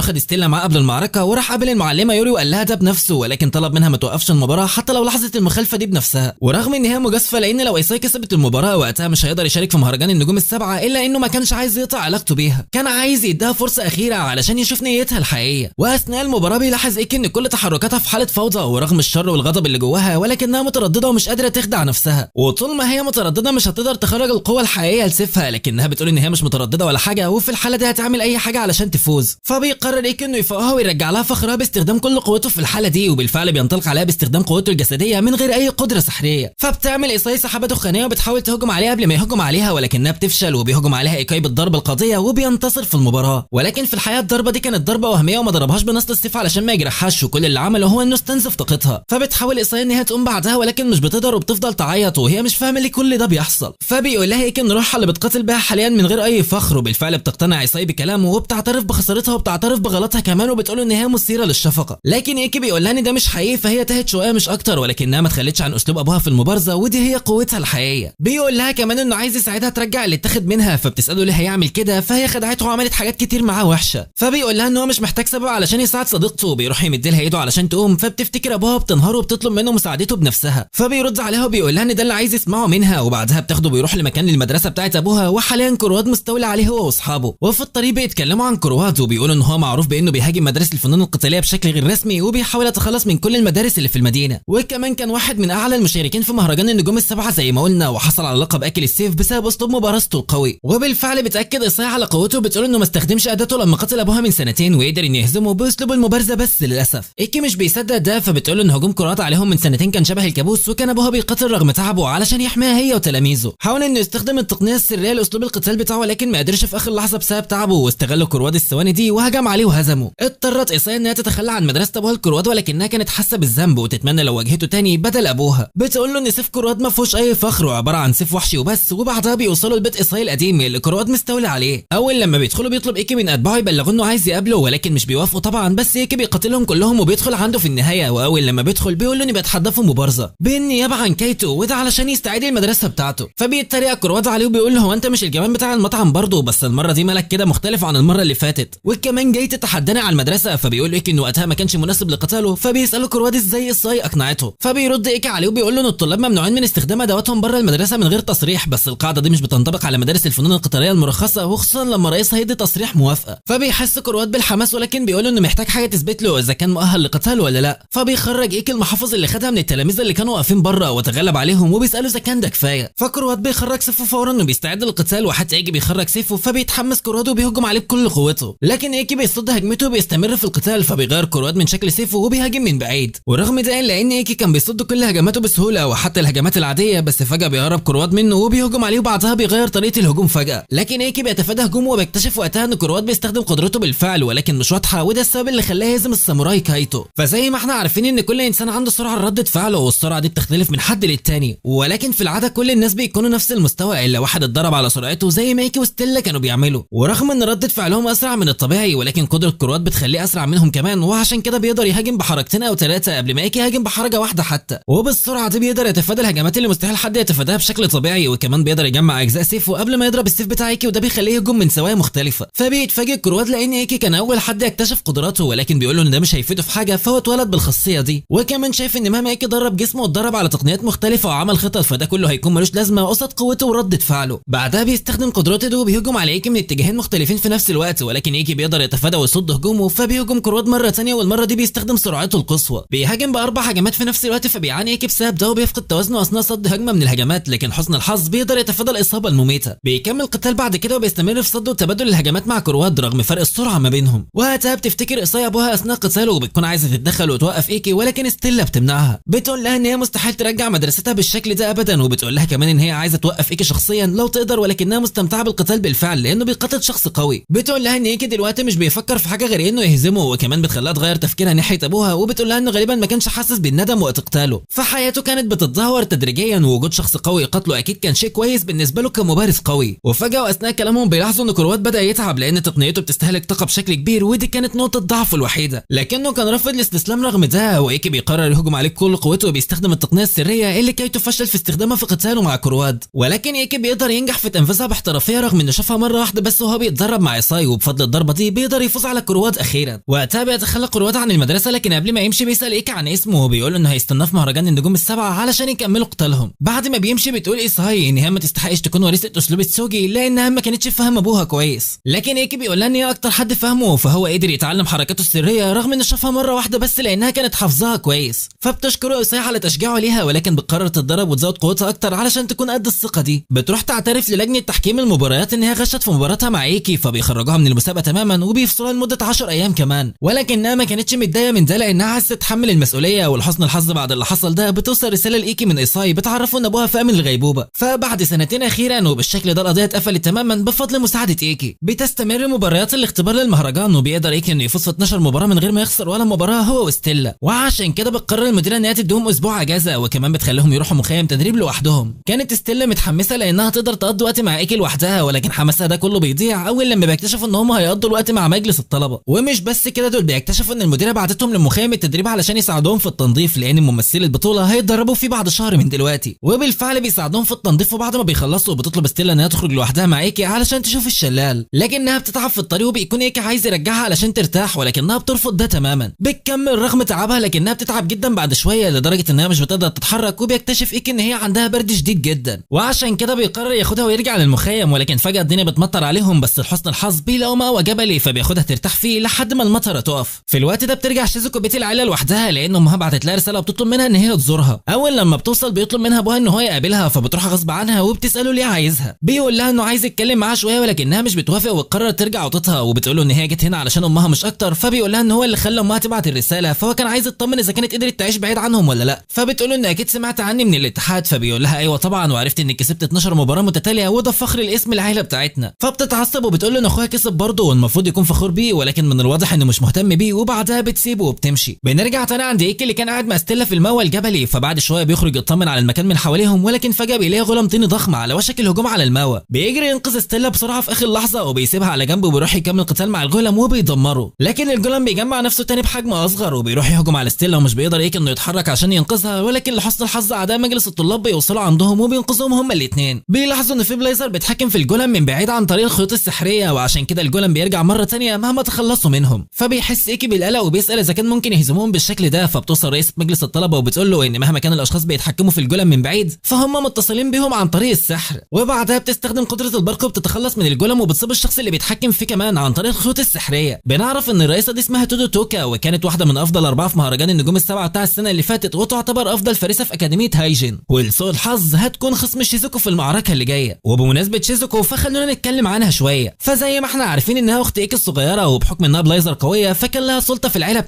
Speaker 2: خد ستيلا معاه قبل المعركه وراح قابل المعلمه يوري وقال لها ده بنفسه، ولكن طلب منها ما توقفش المباراه حتى لو لحظه المخالفه دي بنفسها. ورغم ان هي مجازفه لان لو ايساي كسبت المباراه وقتها مش هيقدر يشارك في مهرجان النجوم السبعه، الا انه ما كانش عايز يقطع علاقته بيها، كان عايز يديها فرصه اخيره علشان يشوف نيتها الحقيقيه. واثناء المباراه بيلاحظ ايكي ان كل تحركاتها في حاله فوضى ورغم الشر والغضب اللي جواها ولكنها متردده ومش قادره تخدع نفسها، وطول ما هي متردده مش هتقدر تخرج القوه الحقيقيه لسيفها، لكنها بتقول ان هي مش متردده ولا حاجه وفي الحاله دي هتعمل اي حاجه علشان تفوز. فبيقرر ايكي انه يفوقها ويرجع لها فخرها باستخدام كل قوته في الحاله دي، وبالفعل بينطلق عليها باستخدام قوته الجسديه من غير اي قدره سحريه. فبتعمل ايساي سحابه دخانيه وبتحاول تهجم عليها قبل ما يهجم عليها ولكنها بتفشل، وبيهجم عليها ايكاي بالضربه القاضيه وبينتصر في المباراه. ولكن في الحقيقه الضربه دي كانت ضربه وهميه وما ضربهاش بنص السيف علشان ما يجرحهاش، وكل اللي عمله هو انه استنزف طاقتها. فبتحاول ايساي ان هي تقوم بعدها ولكن مش بتقدر وبتفضل تعيط وهي مش فاهمه ليه كل ده بيحصل. فبيقول لها ايكي ان روحها اللي بتقاتل بها حاليا من غير اي فخر، وبالفعل بتقتنع ايساي بكلامه وبتعترف بخسارتها وبتعترف بغلطها كمان وبتقول ان هي مثيره للشفقه. لكن ايكي بيقول لها ان ده مش حقيقي، فهي تهت شويه مش اكتر، ولكنها ما تخلتش عن اسلوب ابوها في المبارزه ودي هي قوتها الحقيقيه. بيقول لها كمان انه عايز يساعدها ترجع اللي اتاخد منها، فبتساله ليه هيعمل كده، فهي خدعته وعملت حاجات كتير معاه وحشه. فبيقول لها ان هو مش محتاج سبب علشان يساعد صديقته، وبيروح يمد لها ايده علشان تقوم، فبتفتكر ابوها بتنهار وبتطلب منه مساعدته بنفسها، فبيرد عليها وبيقول لها ان ده اللي عايز يسمعه منها، وبعدها بتاخده وبيروح لمكان المدرسه بتاعت ابوها، وحاليا كرواد مستولي عليه هو واصحابه. وفي الطريق بيتكلموا عن كرواد وبيقولوا ان هو معروف بانه بيهاجم مدارس الفنون القتاليه بشكل غير رسمي وبيحاول يتخلص من كل المدارس اللي في المدينه، وكمان كان واحد من اعلى المشاركين في مهرجان النجوم السبعه زي ما قلنا، وحصل على لقب اكل السيف بسبب اسلوب مبارزته القوي. وبالفعل بتاكد ايساي على قوته وبتقول انه ما استخدمش اداته لما قتل ابوها من سنتين ويقدر انه يهزمه باسلوب المبارزه، بس للاسف ايكي مش بيصدق ده، فبتقول ان هجوم كرواد عليهم من سنتين كان شبه الكابوس، وكان ابوها بيقاتل رغم تعبه علشان يحميها هي وتلاميذه. حاول انه يستخدم التقنيه السريه لاسلوب القتال بتاعه ولكن ما قدرش في اخر لحظه بسبب تعبه، واستغل كرواد الثواني دي وهجم عليه وهزمه. اضطرت ايساي انها تتخلى عن مدرسه ابوها الكرواد ولكنها كانت حاسه بالذنب وتتمنى لو واجهته تاني بدل ابوها. بتقول له ان سيف كرواد ما فيهوش اي فخر وعباره عن سيف وحشي وبس، وبعدها بيوصلوا لبيت ايساي القديم اللي كرواد مستولي عليه. اول لما بيدخلوا بيطلب ايكي من اتباعه يبلغوا انه عايز يقابله ولكن مش بيوافقوا طبعا، بس ايكي بيقاتلهم كلهم وبيدخل عنده في النهايه. واول لما بيدخل بيقول له اني بتحدى في مبارزه بالنيابه عن كايتو وده علشان يستعيد المدرسه بتاعته. فبيتريق كرواد عليه وبيقول له هو انت مش الجبان بتاع المطعم برضه، بس المره دي مالك كده مختلف عن المره اللي فاتت وكمان جاي تتحداني على المدرسه. فبيقول ايكي انه وقتها ما كانش مناسب لقتاله، فبيساله كرواد ازاي ايساي اقنعته، فبيرد ايكي عليه وبيقول له ان الطلاب ممنوعين من استخدام ادواتهم بره المدرسه من غير تصريح، بس القاعده دي مش بتنطبق على مدارس الفنون القتاليه المرخصه وخصوصا لما رئيسها يدي تصريح موافقه. فبيحس كرواد بالحماس ولكن بيقول له انه محتاج حاجه تثبت له اذا كان مؤهل لقتال ولا لا. فبيخرج ايكي المحافظ اللي خدها من التلاميذ اللي كانوا واقفين بره وتغلب عليهم وبيساله اذا كان ده كفايه. فكرواد بيخرج سيفه فورا انه بيستعد للقتال، وحتى ايكي بيخرج سيفه فبيتحمس كرواد وبيهجم عليه بكل قوته، لكن ايكي بيصد هجمته وبيستمر في القتال، فبيغير كرواد من شكل سيفه وبيهاجم من بعيد. ورغم ده الا ان ايكي كان بيصد كل هجماته بسهوله وحتى الهجمات العاديه، بس فجاه بيهرب كروات منه وبيهجم عليه وبعدها بيغير طريقه الهجوم فجاه، لكن ايكي بيتفادى هجومه وبيكتشف وقتها ان كروات بيستخدم قدرته بالفعل ولكن مش واضحه، وده السبب اللي خلاه يهزم الساموراي كايتو. فزي ما احنا عارفين ان كل انسان عنده سرعه لردة فعله، والسرعه دي بتختلف من حد للتاني، ولكن في العاده كل الناس بيكونوا نفس المستوى الا واحد اتدرب على سرعته زي ما ايكي وستيلا كانوا بيعملوا. ورغم ان ردة فعلهم اسرع من الطبيعي ولكن قدره كروات بتخليه اسرع منهم كمان، وعشان كده بيقدر يهاجم بحركتين او ثلاثه قبل ما ايكي يهاجم بحركه واحده حتى. وبالسرعه دي بيقدر يتفادى الهجمات اللي مستحيل حد يتفاداها بشكل طبيعي، وكمان بيقدر يجمع اجزاء سيفه قبل ما يضرب السيف بتاع ايكي، وده بيخليه يهجم من زوايا مختلفه. فبيتفاجئ كروات لان ايكي كان اول حد يكتشف قدراته، ولكن بيقول له ان ده مش هيفيده في حاجه، فهو اتولد بالخاصيه دي. وكمان شايف ان مهما ايكي درب جسمه واتدرب على تقنيات مختلفه وعمل خطط، فده كله هيكون ملوش لازمه قصاد قوته وردة فعله. بعدها بيستخدم قدراته دي وبيهجم على ايكي من اتجاهين مختلفين في نفس الوقت، ولكن ايكي بيقدر يتفادى ويصد هجومه، فبيهجم كروات مره ثانيه والمره دي بيستخدم سرعته القصوى. بيهاجم باربع هجمات في نفس الوقت، فبيعاني ايكي بسبب ده وبيفقد توازنه اثناء صد هجمه من الهجمات، لكن حسن الحظ بيقدر يتفادى الاصابه المميته. بيكمل قتال بعد كده وبيستمر في صد وتبادل الهجمات مع كروات رغم فرق السرعه ما بينهم. وقتها بتفتكر ايساي ابوها اثناء قتاله وبتكون عايزه تتدخل وتوقف ايكي، ولكن ستيلا بتمنعها. بتقول لها ان هي مستحيل ترجع مدرستها بالشكل ده ابدا، وبتقول لها كمان ان هي عايزه توقف ايكي شخصيا لو تقدر، ولكنها مستمتعه بالقتال بالفعل لانه بيقاتل شخص قوي. بتقول لها ان ايكي دلوقتي مش بيفكر في حاجه غير انه يهزمه، وكمان بتخليها تغير تفكيرها ناحيه ابوها، وبتقول لها انه غالبا ما كانش حاسس بالندم وقت قتاله، فحياته كانت بتتدهور تدريجيا، ووجود شخص قوي يقاتله اكيد كان شيء كويس بالنسبه له كمبارز قوي. وفجاه واثناء كلامهم بيلاحظوا ان كروات بدا يتعب لان تقنيته بتستهلك طاقه بشكل كبير، ودي كانت نقطه ضعفه الوحيده، لكنه كان رافض الاستسلام رغم ده. وايكي بيقرر يهجم عليه بكل قوته وبيستخدم التقنيه السريه اللي كايتو فشل في استخدامها في قتاله مع كروات، ولكن ايكي بيقدر ينجح في تنفيذها باحترافيه رغم انه شافها مره واحده بس وهو بيتدرب مع ايساي، وبفضل الضربه دي بيقدر يفوز على كروات اخيرا. وقتها بيتخلى كروات عن المدرسه، لكن قبل ما يمشي بيسال ايكي عن اسمه وبيقول انه هيستناه في مهرجان النجوم السبعه علشان يكملوا قتالهم. بعد ما بيمشي بتقول ايساي ان هي ما تستحقش تكون وريثه اسلوب السوجي لانها ما كانتش فاهم ابوها كويس، لكن ايكي بيقول لها ان هي اكتر حد فاهمه، فهو قدر يتعلم حركاته السريه رغم انه شافها مره واحده بس لانها كانت حافظاها كويس. فبتشكره ايساي على تشجيعه ليها، ولكن بتقرر تتدرب وتزود قوتها اكتر علشان تكون قد الثقه دي. بتروح تعترف للجنه تحكيم المباريات ان هي غشت في مباراتها مع ايكي، فبيخرجوها من المسابقه تماما وبيفصلوها لمده 10 ايام كمان، ولكنها ما كانتش متضايقه من ده لانها عايزه تتحمل المسؤوليه. ولحسن الحظ بعد اللي حصل ده بتوصل رساله لايكي من ايساي بتعرفه ان ابوها فاهم الغيبوبه. فبعد سنتين اخيرا وبالشكل ده القضيه اتقفلت تماما بفضل مساعده ايكي. بتستمر مباريات الاختبار للمهرجان وبيقدر ايكي انه يفوز في 12 مباراه من غير ما يخسر ولا مباراه هو وستيلا، وعشان كده بتقرر المديره ان هي تديهم اسبوع اجازه وكمان بتخليهم يروحوا مخيم تدريب لوحدهم. كانت ستيلا متحمسه لانها تقدر تقضي وقت مع ايكي لوحدها، ولكن حماسها ده كله بيضيع اول لما بيكتشفوا ان هم هيقضوا الوقت مع مجلس الطلبه. ومش بس كده، دول بيكتشفوا ان المديره بعتتهم لمخيم التدريب علشان يساعدوهم في التنظيف لان ممثلي البطوله هيتدربوا فيه بعد شهر من دلوقتي. وبالفعل بيساعدوهم في التنظيف، وبعد ما بيخلصوا بتطلب ستيلا انها تخرج لوحدها مع ايكي علشان تشوف الشلال، لكنها بتتعب في الطريق وبيكون ايكي عايز يرجعها علشان ترتاح، ولكنها بترفض ده تماما. بتكمل رغم تعبها لكنها بتتعب جدا بعد شويه لدرجه انها مش بتقدر تتحرك، وبيكتشف ايكي ان هي عندها برد شديد جدا، وعشان كده بيقرر ياخدها ويرجع للمخيم، ولكن فجاه الدنيا بتمطر عليهم، بس لحسن الحظ بيلاقوا مأوى جبلي فبياخدها ترتاح فيه لحد ما المطره تقف. في الوقت ده بترجع شيزوكو بيت العيله لوحدها لان امها بعتت لها رساله بتطلب منها ان هي تزورها. اول لما بتوصل بيطلب منها ابوها ان هو يقابلها، فبتروح غصب عنها وبتساله ليه عايزها. بيقول لها انه عايز يتكلم معاها شويه ولكنها مش بتوافق وبتقرر ترجع اوضتها، وبتقول له ان هي جت هنا علشان امها مش اكتر، فبيقول لها ان هو اللي خلى امها تبعت الرساله، فهو كان عايز يطمن اذا كانت قدرت تعيش بعيد عنهم ولا لا. فبتقول له ان اكيد سمعت عني من الاتحاد، فبيقول لها ايوه طبعا، وعرفت انك كسبت 12 مباراه متتاليه وده فخر الاسم العيله بتاعتنا. فبتتعصب وبتقول له ان اخوها كسب برضه والمفروض يكون فخور بيه، ولكن من الواضح انه مش مهتم بيه، وبعدها بتسيبه وبتمشي. بنرجع تاني عند ايكي اللي كان قاعد مع ستيلا في المأوى الجبلي، فبعد شويه بيخرج يطمن على المكان من حواليهم، ولكن فجاه بيلاقي غلام طيني ضخم على وشك الهجوم على المأوى. بيجري ينقذ ستيلا بسرعه في اخر لحظه وبيسيبها على جنب وبيروح يكمل قتال مع الغلام وبيدمره، لكن الغلام بيجمع نفسه تاني بحجم اصغر وبيروح يهجم على ستيلا ومش بيقدر ايكي انه يتحرك عشان ينقذها، ولكن لحسن الحظ اعداء مجلس الطلاب بيوصلوا عندهم وبينقذوهم هما الاثنين. بيلاحظوا ان في بلايزر بيتحكم في الغلام من بعيد عن طريق الخيوط السحريه، وعشان كده الغلام بيرجع مره ثانيه مهما تخلصوا منهم. فبيحس ايكي بالقلق وبيسال اذا كان ممكن يهزموهم بالشكل ده، فبتوصل رئيسه مجلس الطلبه وبتقول له ان مهما كان الاشخاص بيتحكموا في الغلام من بعيد فهم متصلين بيهم عن طريق السحر، وبعدها بتستخدم قدره البرق وبتتخلص من الغلام وبتصيب الشخص اللي بيتحكم فيه كمان عن طريق الخيوط السحريه. بنعرف ان الرئيسه دي اسمها تودو توكا، وكانت واحده من افضل 4 في مهرجان النجوم السبعه بتاع السنه اللي فاتت، وتعتبر افضل فارسه في اكاديميه هايجين، ولسوء الحظ هتكون خصم شيزوكو في المعركه اللي جايه. وبمناسبه شيزوكو فخلونا نتكلم عنها شويه. فزي ما احنا عارفين انها اخت ايكي الصغيره، وبحكم انها بلايزر قويه فكان لها سلطه في العيله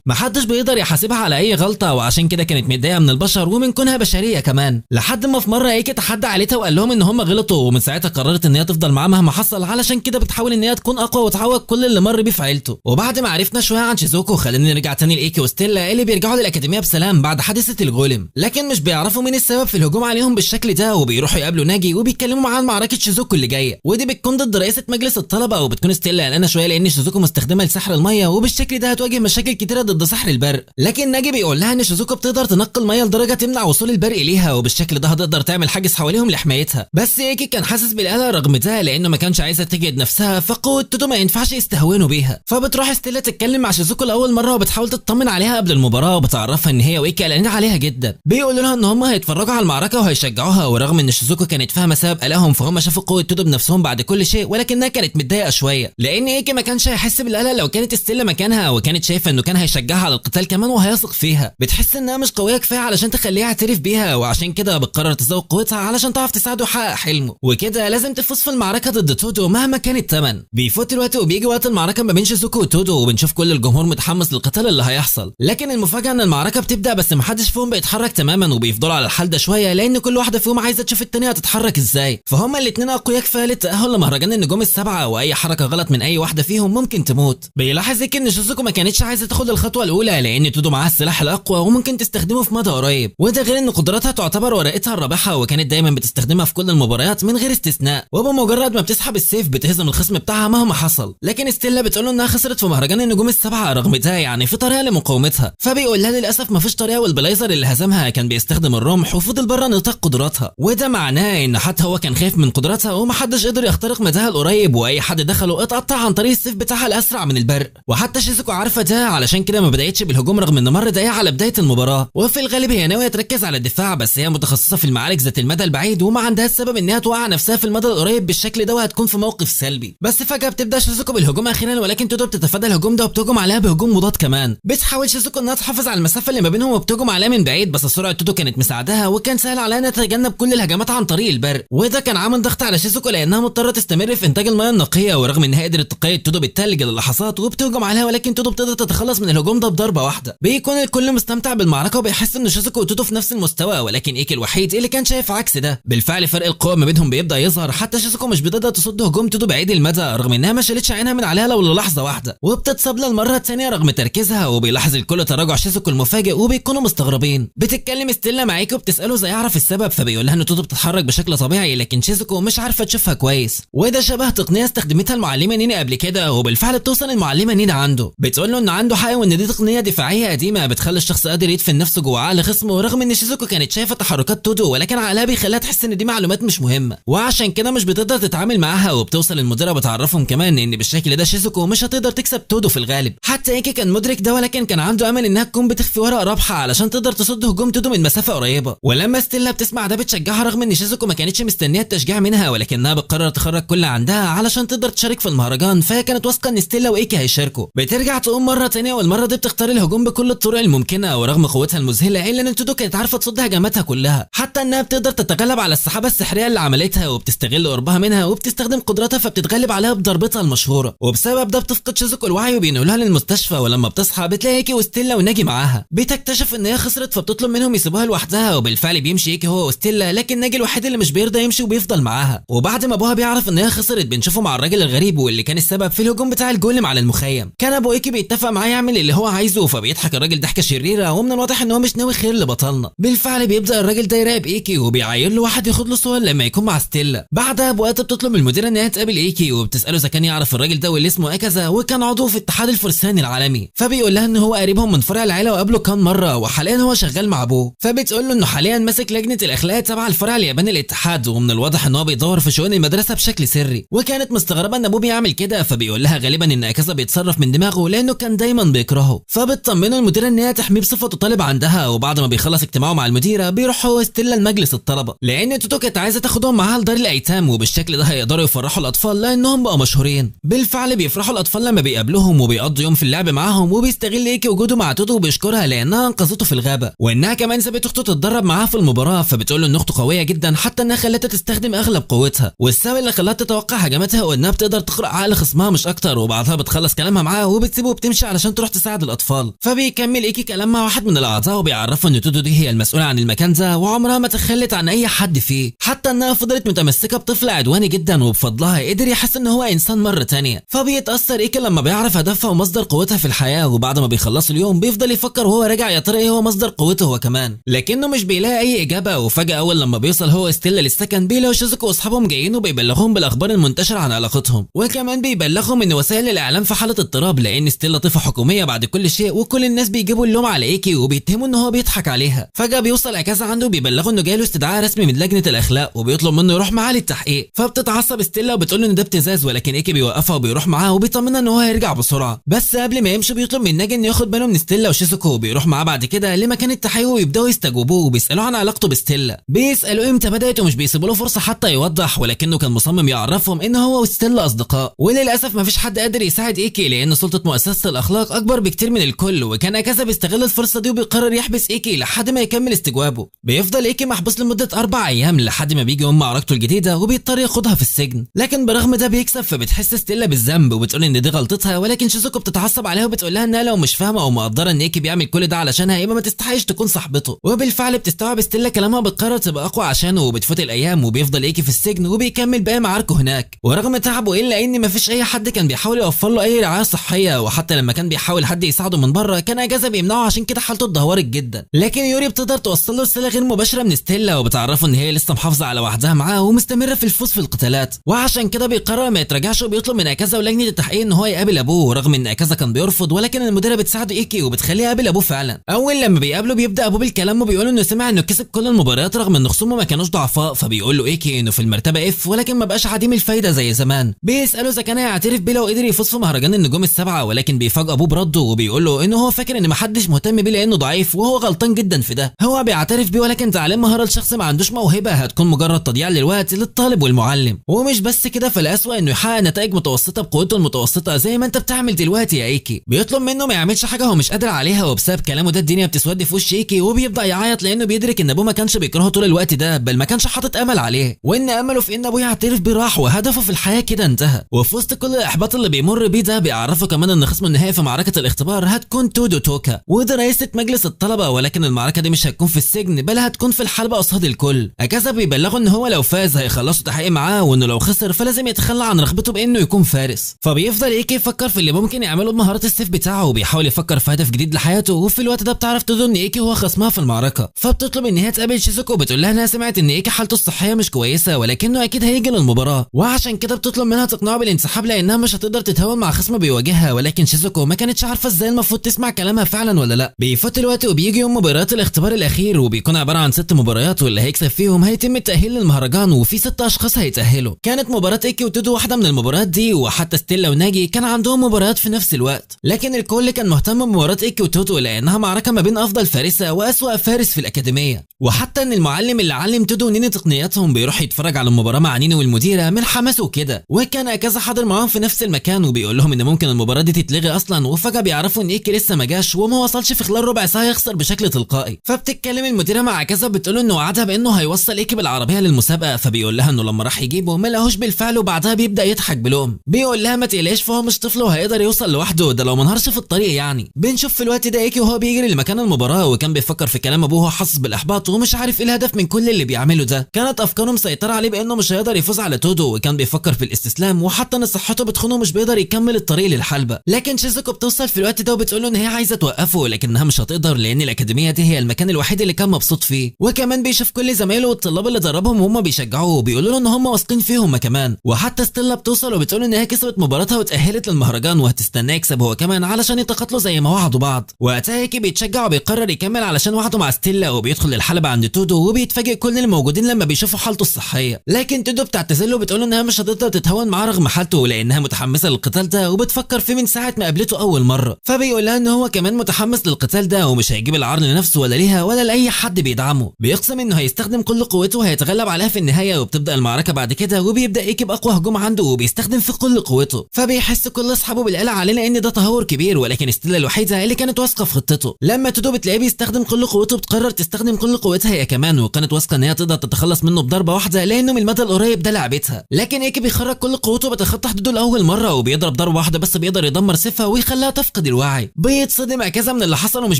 Speaker 2: محدش بيقدر يحاسبها على اي غلطه، وعشان كده كانت متضايقه من البشر ومن كونها بشريه كمان، لحد لحد ما في مره ايكي تحدى عيلتها وقال لهم ان هم غلطوا، ومن ساعتها قررت ان هي تفضل معاه مهما حصل، علشان كده بتحاول ان هي تكون اقوى وتعوض كل اللي مر بيه في عيلته. وبعد ما عرفنا شويه عن شيزوكو خلينا نرجع تاني لايكي وستيلا اللي بيرجعوا للاكاديميه بسلام بعد حادثه الجولم، لكن مش بيعرفوا مين السبب في الهجوم عليهم بالشكل ده، وبيروحوا يقابلوا ناجي وبيتكلموا معاه عن معركه شيزوكو اللي جايه، ودي بتكون ضد رئيسه مجلس الطلبه، وبتكون ستيلا قلقانه شويه لان شيزوكو مستخدمه لسحر الميه، وبالشكل ده هتواجه مشاكل كتيره ضد سحر البرق. لكن ناجي بيقول لها ان شيزوكو بتقدر تنقل ميه لدرجه تمنع وصول البرق ليها، وبالشكل ده هتقدر تعمل حاجز حواليهم لحمايتها. بس ايكي كان حاسس بالقلق رغم ده لانه ما كانش عايزه تجهد نفسها، فقوه تودو ما ينفعش يستهونوا بيها. فبتروح ستيلا تتكلم مع شيزوكو لاول مره وبتحاول تطمن عليها قبل المباراه، وبتعرفها ان هي وايكي قلقانين عليها جدا. بيقولوا لها ان هم هيتفرجوا على المعركه وهيشجعوها، ورغم ان شيزوكو كانت فاهمه سبب قلقهم فهم شافوا قوه تودو بنفسهم بعد كل شيء، ولكنها كانت متضايقه شويه لان ايكي ما كانش هيحس بالقلق لو كانت ستيلا مكانها، وكانت شايفه انه كان هيشجعها على القتال كمان وهيثق فيها. بتحس انها مش قويه كفايه علشان تخليها يعترف بيها، وعشان كده بتقرر تزود قوتها علشان تعرف تساعده يحقق حلمه، وكده لازم تفوز في المعركه ضد تودو مهما كان الثمن. بيفوت الوقت وبيجي وقت المعركه ما بين شيزوكو وتودو، وبنشوف كل الجمهور متحمس للقتال اللي هيحصل، لكن المفاجاه ان المعركه بتبدا بس محدش فيهم بيتحرك تماما، وبيفضلوا على الحال ده شويه لان كل واحده فيهم عايزه تشوف الثانيه هتتحرك ازاي. فهم الاثنين اقوياء كفايه للتاهل لمهرجان النجوم السبعه، واي حركه غلط من اي واحده فيهم ممكن تموت. بيلاحظ ان شيزوكو ما كانتش عايزه تاخد الخطوه الاولى لان تودو معاها السلاح الاقوى وممكن تستخدمه في مدى قريب، وده غير ان قدراتها تعتبر ورقتها الرابحه، وكانت دايما بتستخدمها في كل المباريات من غير استثناء، وبمجرد ما بتسحب السيف بتهزم الخصم بتاعها مهما حصل. لكن ستيلا بتقول له انها خسرت في مهرجان النجوم السبعه رغم ده يعني في طريقه لمقاومتها، فبيقول لها للاسف مفيش طريقه، والبلايزر اللي هزمها كان بيستخدم الرمح وفضل بره نطاق قدراتها، وده معناه ان حتى هو كان خايف من قدراتها ومحدش قدر يخترق مداها القريب، واي حد دخله اتقطع عن طريق السيف بتاعها الاسرع من البرق. وحتى شيزوكو عارفه ده علشان كده ما بدأتش بالهجوم رغم ان مر دقيقه على بدايه المباراه، وفي الغالب هي ناويه تركز على الدفاع، بس هي متخصصه في المعارك ذات المدى البعيد وما عندها السبب انها توقع نفسها في المدى القريب بالشكل ده وهتكون في موقف سلبي. بس فجاه بتبدا شيزوكو بالهجوم اخيرا، ولكن تودو بتتفادى الهجوم ده وبتهجم عليها بهجوم مضاد كمان. بتحاول شيزوكو انها تحافظ على المسافه اللي ما بينهم وبتهجم عليها من بعيد، بس سرعه تودو كانت مساعدها وكان سهل عليها انها تتجنب كل الهجمات عن طريق البرق، وده كان عامل ضغط على شيزوكو لانها مضطره تستمر في انتاج المياه النقيه، ورغم انها قدرت تقيد تودو بالتلج للحظات وبتهجم عليها، ولكن تودو بتقدر تتخلص من الهجوم ده بضربه واحده. بيكون الكل مستمتع بالمعركه وبيحس ان شيزوكو وتودو في نفس المستوى، ولكن ايكي الوحيد اللي كان شايف عكس ده. بالفعل فرق القوه ما بينهم بيبدا يظهر، حتى شيزوكو مش بتقدر تصد هجوم تودو بعيد المدى رغم انها ما شالتش عينها من عليها لو للحظه واحده، وبتتصاب للمره الثانيه رغم تركيزها، وبيلاحظ الكل تراجع شيزوكو المفاجئ وبيكونوا مستغربين. بتتكلم ستيلا مع ايكي وبتساله ازاي يعرف السبب، فبيقول لها ان تودو بتتحرك بشكل طبيعي لكن شيزوكو مش عارفه تشوفها كويس، وده شبه تقنيه استخدمتها المعلمه نينا قبل كده، وبالفعل بتوصل المعلمه نينا عنده بتقول له ان عنده حق وان دي تقنيه دفاعيه قديمه بتخلي الشخص قادر يدفن نفسه جوه عقل خصمه، رغم ان شيزوكو كانت شايفه تحركات تودو ولكن عقلها بيخليها تحس ان دي معلومات مش مهمه، وعشان كده مش بتقدر تتعامل معاها. وبتوصل المديره بتعرفهم كمان ان بالشكل ده شيزوكو مش هتقدر تكسب تودو في الغالب. حتى ايكي كان مدرك ده، ولكن كان عنده امل انها تكون بتخفي ورقه رابحه علشان تقدر تصد هجوم تودو من مسافه قريبه. ولما ستيلا بتسمع ده بتشجعها رغم ان شيزوكو ما كانتش مستنيه التشجيع منها، ولكنها بتقرر تخرج كل عندها علشان تقدر تشارك في المهرجان، فهي كانت واثقه ان ستيلا وايكي هيشاركوا. بترجع تقوم مره ثانيه والمره دي بتختار الهجوم بكل الطرق الممكنه، ورغم قوتها المذهله الا ان تودو كانت عارفه تصد هجماتها كلها، حتى انها بتقدر تتغلب على السحابه السحريه اللي عملتها وبتستغل قربها منها وبتستخدم قدراتها فبتتغلب عليها بضربتها المشهوره، وبسبب ده بتفقد شيزوكو الوعي وبينقلوها للمستشفى. ولما بتصحى بتلاقي ايكي وستيلا وناجي معاها، بتكتشف ان هي خسرت فبتطلب منهم يسيبوها لوحدها، وبالفعل بيمشي ايكي هو وستيلا، لكن ناجي الوحيد اللي مش بيرضى يمشي وبيفضل معاها. وبعد ما ابوها بيعرف ان هي خسرت بنشوفه مع الراجل الغريب واللي كان السبب في الهجوم بتاع الجولم على المخيم. كان ابو ايكي بيتفق معاه يعمل اللي هو عايزه، فبيضحك الراجل ضحكه شريره، ومن الواضح ان هو مش ناوي خير لبطلنا. بالفعل بيبدا الراجل ده يراقب ايكي وبيعاين له واحد ياخد له صور لما يكون مع ستيلا. بعدها بوقت بتطلب من المديره ان هي تقابل ايكي وبتساله اذا كان يعرف الراجل ده واللي اسمه اكازا وكان عضو في اتحاد الفرسان العالمي، فبيقول لها ان هو قريبهم من فرع العيله وقابله كام مره وحاليا هو شغال مع ابوه. فبتقول له انه حاليا ماسك لجنه الاخلاق تبع الفرع الياباني للاتحاد، ومن الواضح ان هو بيدور في شؤون المدرسه بشكل سري، وكانت مستغربه ان ابوه بيعمل كده. فبيقول لها غالبا ان اكازا بيتصرف من دماغه لانه كان دايما بيكرهه، فبتطمنه المديره ان هي تحميه بصفته طالب عندها. وبعد ما بيخلص اجتماعه مع المديره بيروح هو ستيلا لمجلس الطلبه لان تودو كانت عايزه تاخدهم معاها لدار الايتام، وبالشكل ده هيقدروا يفرحوا الاطفال لانهم بقوا مشهورين. بالفعل بيفرحوا الاطفال لما بيقابلوهم وبيقضوا يوم في اللعب معاهم، وبيستغل ايكي وجوده مع تودو وبيشكرها لانها انقذته في الغابه، وانها كمان سابت اخته تتدرب معاها في المباراه. فبتقول له ان اخته قويه جدا حتى انها خلتها تستخدم اغلب قوتها، والسبب اللي خلاها تتوقع هجماتها وانها بتقدر تقرا عقل خصمها مش اكتر. وبعدها بتخلص كلامها معاه وبتسيبه وبتمشي علشان تروح تساعد الاطفال. فبيكمل ايكي كلام مع واحد من الاعضاء وبيعرفه ان تودو دي هي المسؤوله عن المكان ده وعمرها عمرها ما تخلت عن اي حد فيه، حتى انها فضلت متمسكه بطفل عدواني جدا وبفضلها قدر يحس ان هو انسان مره تانية. فبيتاثر ايكي لما بيعرف هدفها ومصدر قوتها في الحياه، وبعد ما بيخلص اليوم بيفضل يفكر وهو راجع يا ترى ايه هو مصدر قوته هو كمان، لكنه مش بيلاقي اي اجابه. وفجاه اول لما بيوصل هو وستيلا للسكن بيلاقوا شيزوكو واصحابهم جايين وبيبلغوهم بالاخبار المنتشره عن علاقتهم، وكمان بيبلغهم ان وسائل الاعلام في حاله اضطراب لان ستيلا طفله حكوميه بعد كل شيء، وكل الناس بيجيبوا اللوم على ايكي وبيتهموا ان هو بيضحك عليها. فجاه بيوصل اكازا عنده وبيبلغوا انه جايله استدعاء رسمي من لجنه الاخلاق وبيطلب منه يروح معاه للتحقيق. فبتتعصب ستيلا وبتقول له ان ده ابتزاز، ولكن ايكي بيوقفها وبيروح معاه وبيطمنها ان هو هيرجع بسرعه. بس قبل ما يمشي بيطلب من ناجي انه ياخد باله من ستيلا وشيزوكو، وبيروح معاه بعد كده لمكان التحقيق ويبداوا يستجوبوه وبيسالوه عن علاقته بستيلا. بيسالوا امتى بدات ومش بيسيبوا له فرصه حتى يوضح، ولكنه كان مصمم يعرفهم ان هو وستيلا اصدقاء. وللاسف مفيش حد قادر يساعد ايكي لان سلطه مؤسسه الاخلاق اكبر بكتير من الكل، وكان اكازا بيستغل الفرصه دي وبيقرر يحبس ايكي لحد ما يكمل استجوابه. بيفضل ايكي محبوس لمده 4 ايام لحد ما بيجي معركته الجديده وبيضطر ياخدها في السجن، لكن برغم ده بيكسب. فبتحس ستيلا بالذنب وبتقول ان دي غلطتها، ولكن شيزوكو بتتعصب عليها وبتقول لها انها لو مش فاهمه او مقدره ان ايكي بيعمل كل ده علشانها يبقى ما تستحقش تكون صاحبته. وبالفعل بتستوعب ستيلا كلامها وبتقرر تبقى اقوى عشانه، وبتفوت الايام وبيفضل ايكي في السجن وبيكمل باقي معاركه هناك. ورغم تعبه الا ان مفيش اي حد كان بيحاول يوفر له اي رعايه صحيه، وحتى لما كان بيحاول حد يساعده من بره كان اجازه بيمنعه، عشان كده حالته اتدهورت جدا. لكن يوري بتقدر توصل له رساله غير مباشره من ستيلا وبتعرفه ان هي لسه محافظه على وعدها معاه ومستمره في الفوز في القتالات، وعشان كده بيقرر ما يتراجعش وبيطلب من اكازا ولجنه التحقيق ان هو يقابل ابوه، رغم ان اكازا كان بيرفض، ولكن المديره بتساعده ايكي وبتخليه يقابل ابوه فعلا. اول لما بيقابله بيبدا ابوه بالكلام وبيقول انه سمع انه كسب كل المباريات رغم ان خصومه ما كانوش ضعفاء، فبيقول له ايكي انه في المرتبه اف ولكن ما بقاش عديم الفايده زي زمان. بيساله اذا كان هيعترف بيه لو قدر يفوز في مهرجان النجوم السبعه، ولكن بيفاجئ ابوه برده وبيقول له انه هو فاكر ان ما حدش مهتم بيه لانه ضعيف، وهو غلطان جدا في ده. هو بيعترف بيه ولكن تعليم مهاره لشخص ما عندوش موهبه هتكون مجرد تضييع للوقت للطالب والمعلم. ومش بس كده، فالاسوأ انه يحقق نتائج متوسطه بقوته المتوسطه زي ما انت بتعمل دلوقتي يا ايكي. بيطلب منه ما يعملش حاجه هو مش قادر عليها، وبسبب كلامه ده الدنيا بتسود في وش ايكي وبيبدا يعيط لانه بيدرك ان ابوه ما كانش بيكرهه طول الوقت ده، بل ما كانش حاطط امل عليه، وان امله في ان ابوه يعترف بيه راح وهدفه في الحياه كده انتهى. وفي وسط كل الاحباط اللي بيمر بيه ده بيعرفه كمان ان خصمه النهائي في معركه الاختبار هتكون تودو توكا، وده رئيسه مجلس الطلبه، ولكن المعركه دي مش هتكون في السجن بل هتكون في الحلبه قصاد الكل. اكازا بيبلغه ان هو لو فاز هيخلصوا تحقيق معاه، وانه لو خسر فلازم يتخلى عن رغبته بانه يكون فارس. فبيفضل ايكي يفكر في اللي ممكن يعمله بمهارات السيف بتاعه وبيحاول يفكر في هدف جديد لحياته. وفي الوقت ده بتعرف تودو ان ايكي هو خصمها في المعركه، فبتطلب ان هي تقابل شيزوكو وبتقول لها انها سمعت ان ايكي حالته الصحيه مش كويسه ولكنه اكيد هيجي للمباراه، وعشان كده بتطلب منها تقنعه بالانسحاب لانها مش هتقدر تتهاون مع خصم بيواجهها. ولكن شيزوكو ما كانتش عارفه ازاي المفروض تسمع كلامها فعلا ولا لا. بيفوت الوقت وبيجي يوم مباريات الاختبار الاخير، وبيكون عباره عن 6 مباريات، واللي هيكسب فيهم هيتم التاهيل للمهرجان، وفي 6 اشخاص هيتاهلوا. كانت مباراه ايكي وتودو واحده من المباريات دي، وحتى ستيلا وناجي كان عندهم مباريات في نفس الوقت، لكن الكل كان مهتم بمباراه ايكي وتودو لانها معركه ما بين افضل فارسه واسوأ فارس في الاكاديميه. وحتى ان المعلم اللي علم تودو ونيني تقنياتهم بيروح يتفرج على المباراه مع نيني والمديره من حماسه وكده، وكان اكازا حاضر معاهم في نفس المكان وبيقول لهم ان ممكن المباراه دي تتلغي اصلا. وفجاه بيعرفوا ان ايكي لسه ما جاش وما وصلش في خلال ربع ساعه يخسر بشكل تلقائي. فبتتكلم المديره مع اكازا بتقول له انه وعدها بانه هيوصل ايكي بالعربيه للمسابقه، فبيقول لها انه لما راح يجيبه ما لقاهوش بالفعل، وبعدها بيبدا يضحك بلوم. بيقول لها ما تقلقش فهو مش طفل وهيقدر يوصل لوحده، ده لو ما انهارش في الطريق يعني. بنشوف في الوقت ده ايكي وهو بيجري لمكان المباراه وكان بيفكر في كلام ابوه حاسس بالاحباط ومش عارف ايه الهدف من كل اللي بيعمله ده. كانت افكاره مسيطره عليه بانه مش هيقدر يفوز على تودو، وكان بيفكر في الاستسلام، وحتى ان صحته بتخونه مش بيقدر يكمل الطريق للحلبه. لكن شيزوكو بتوصل في الوقت ده وبتقول له ان هي عايزه توقفه لكنها مش هتقدر لان الاكاديميه دي هي المكان الوحيد اللي كان مبسوط فيه. وكمان بيشوف كل زمايله والطلاب اللي دربهم وهم بيشجعوه وبيقولوا له ان هم واثقين فيهم كمان. وحتى ستيلا بتوصل وبتقول ان هي كسبت مباراتها وتاهلت للمهرجان وهتستناه يكسب هو كمان علشان يتقاتلوا زي ما وعدوا بعض. وقتها ايكي بيتشجع وبيقرر يكمل علشان وعده مع ستيلا، وبيدخل الحلبه عند تودو وبيتفاجئ كل الموجودين لما بيشوفوا حالته الصحيه. لكن تودو بتعتذر له وبتقول انها مش هتقدر تتهاون معاه رغم حالته لانها متحمسه للقتال ده وبتفكر فيه من ساعه ما قابلته اول مره. فبيقول لها ان هو كمان متحمس للقتال ده ومش هيجيب العار لنفسه ولا ليها ولا لاي حد بيدعمه. بيقسم انه هيستخدم كل قوته وهيتغلب عليها في النهايه، وبتبدا المعركه بعد كده وبيبدا ايكي باقوى هجوم عنده وبيستخدم في كل قوته. فبيحس كل اصحابه بالقلق عليه لان ده تهور كبير، ولكن ستيلا الوحيده اللي كانت واثقه في خطته. لما تودو بتلاقيه بيستخدم كل قوته بتقرر تستخدم كل قوتها هي كمان، وكانت واثقه ان هي تقدر تتخلص منه بضربه واحده لانه من المدى القريب ده لعبتها. لكن ايكي بيخرج كل قوته وبيتخطى حدوده لاول مره وبيضرب ضربه واحده بس بيقدر يدمر سيفها ويخليها تفقد الوعي. بيتصدم اكازا من اللي حصل ومش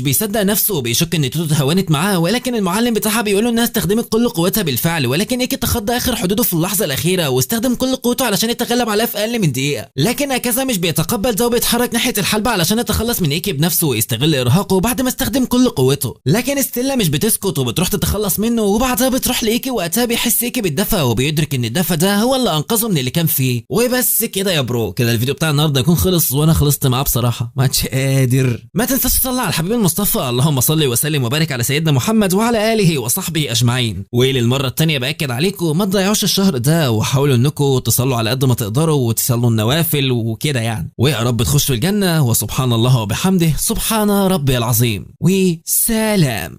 Speaker 2: بيصدق نفسه وبيشك ان تودو تهاونت معاه، ولكن المعلم بتاعها بيقولوا انها استخدمت كل قوتها بالفعل، ولكن ايكي تخطى اخر حدوده في اللحظه الاخيره واستخدم كل قوته علشان يتغلب عليها في اقل من دقيقه. لكن هكذا مش بيتقبل ده وبيتحرك ناحيه الحلبه علشان يتخلص من ايكي بنفسه ويستغل ارهاقه بعد ما استخدم كل قوته. لكن ستيلا مش بتسكت وبتروح تتخلص منه، وبعدها بتروح لايكي وقتها بيحس ايكي بالدفى وبيدرك ان الدفى ده هو اللي انقذه من اللي كان فيه. وبس كده يا برو، كده الفيديو بتاع النهارده يكون خلص وانا خلصت معاه بصراحه، ما عادش قادر. ما تنساش تصلي على الحبيب المصطفى، اللهم صل وسلم وبارك على سيدنا محمد وعلى اله وصحبه اجمعين. وللمره الثانيه باكد عليكم ما تضيعوش الشهر ده، وحاولوا انكم تصلوا على قد ما تقدروا وتصلوا النوافل وكده يعني، ويا رب تخشوا الجنه. وسبحان الله وبحمده سبحان ربي العظيم، وسلام.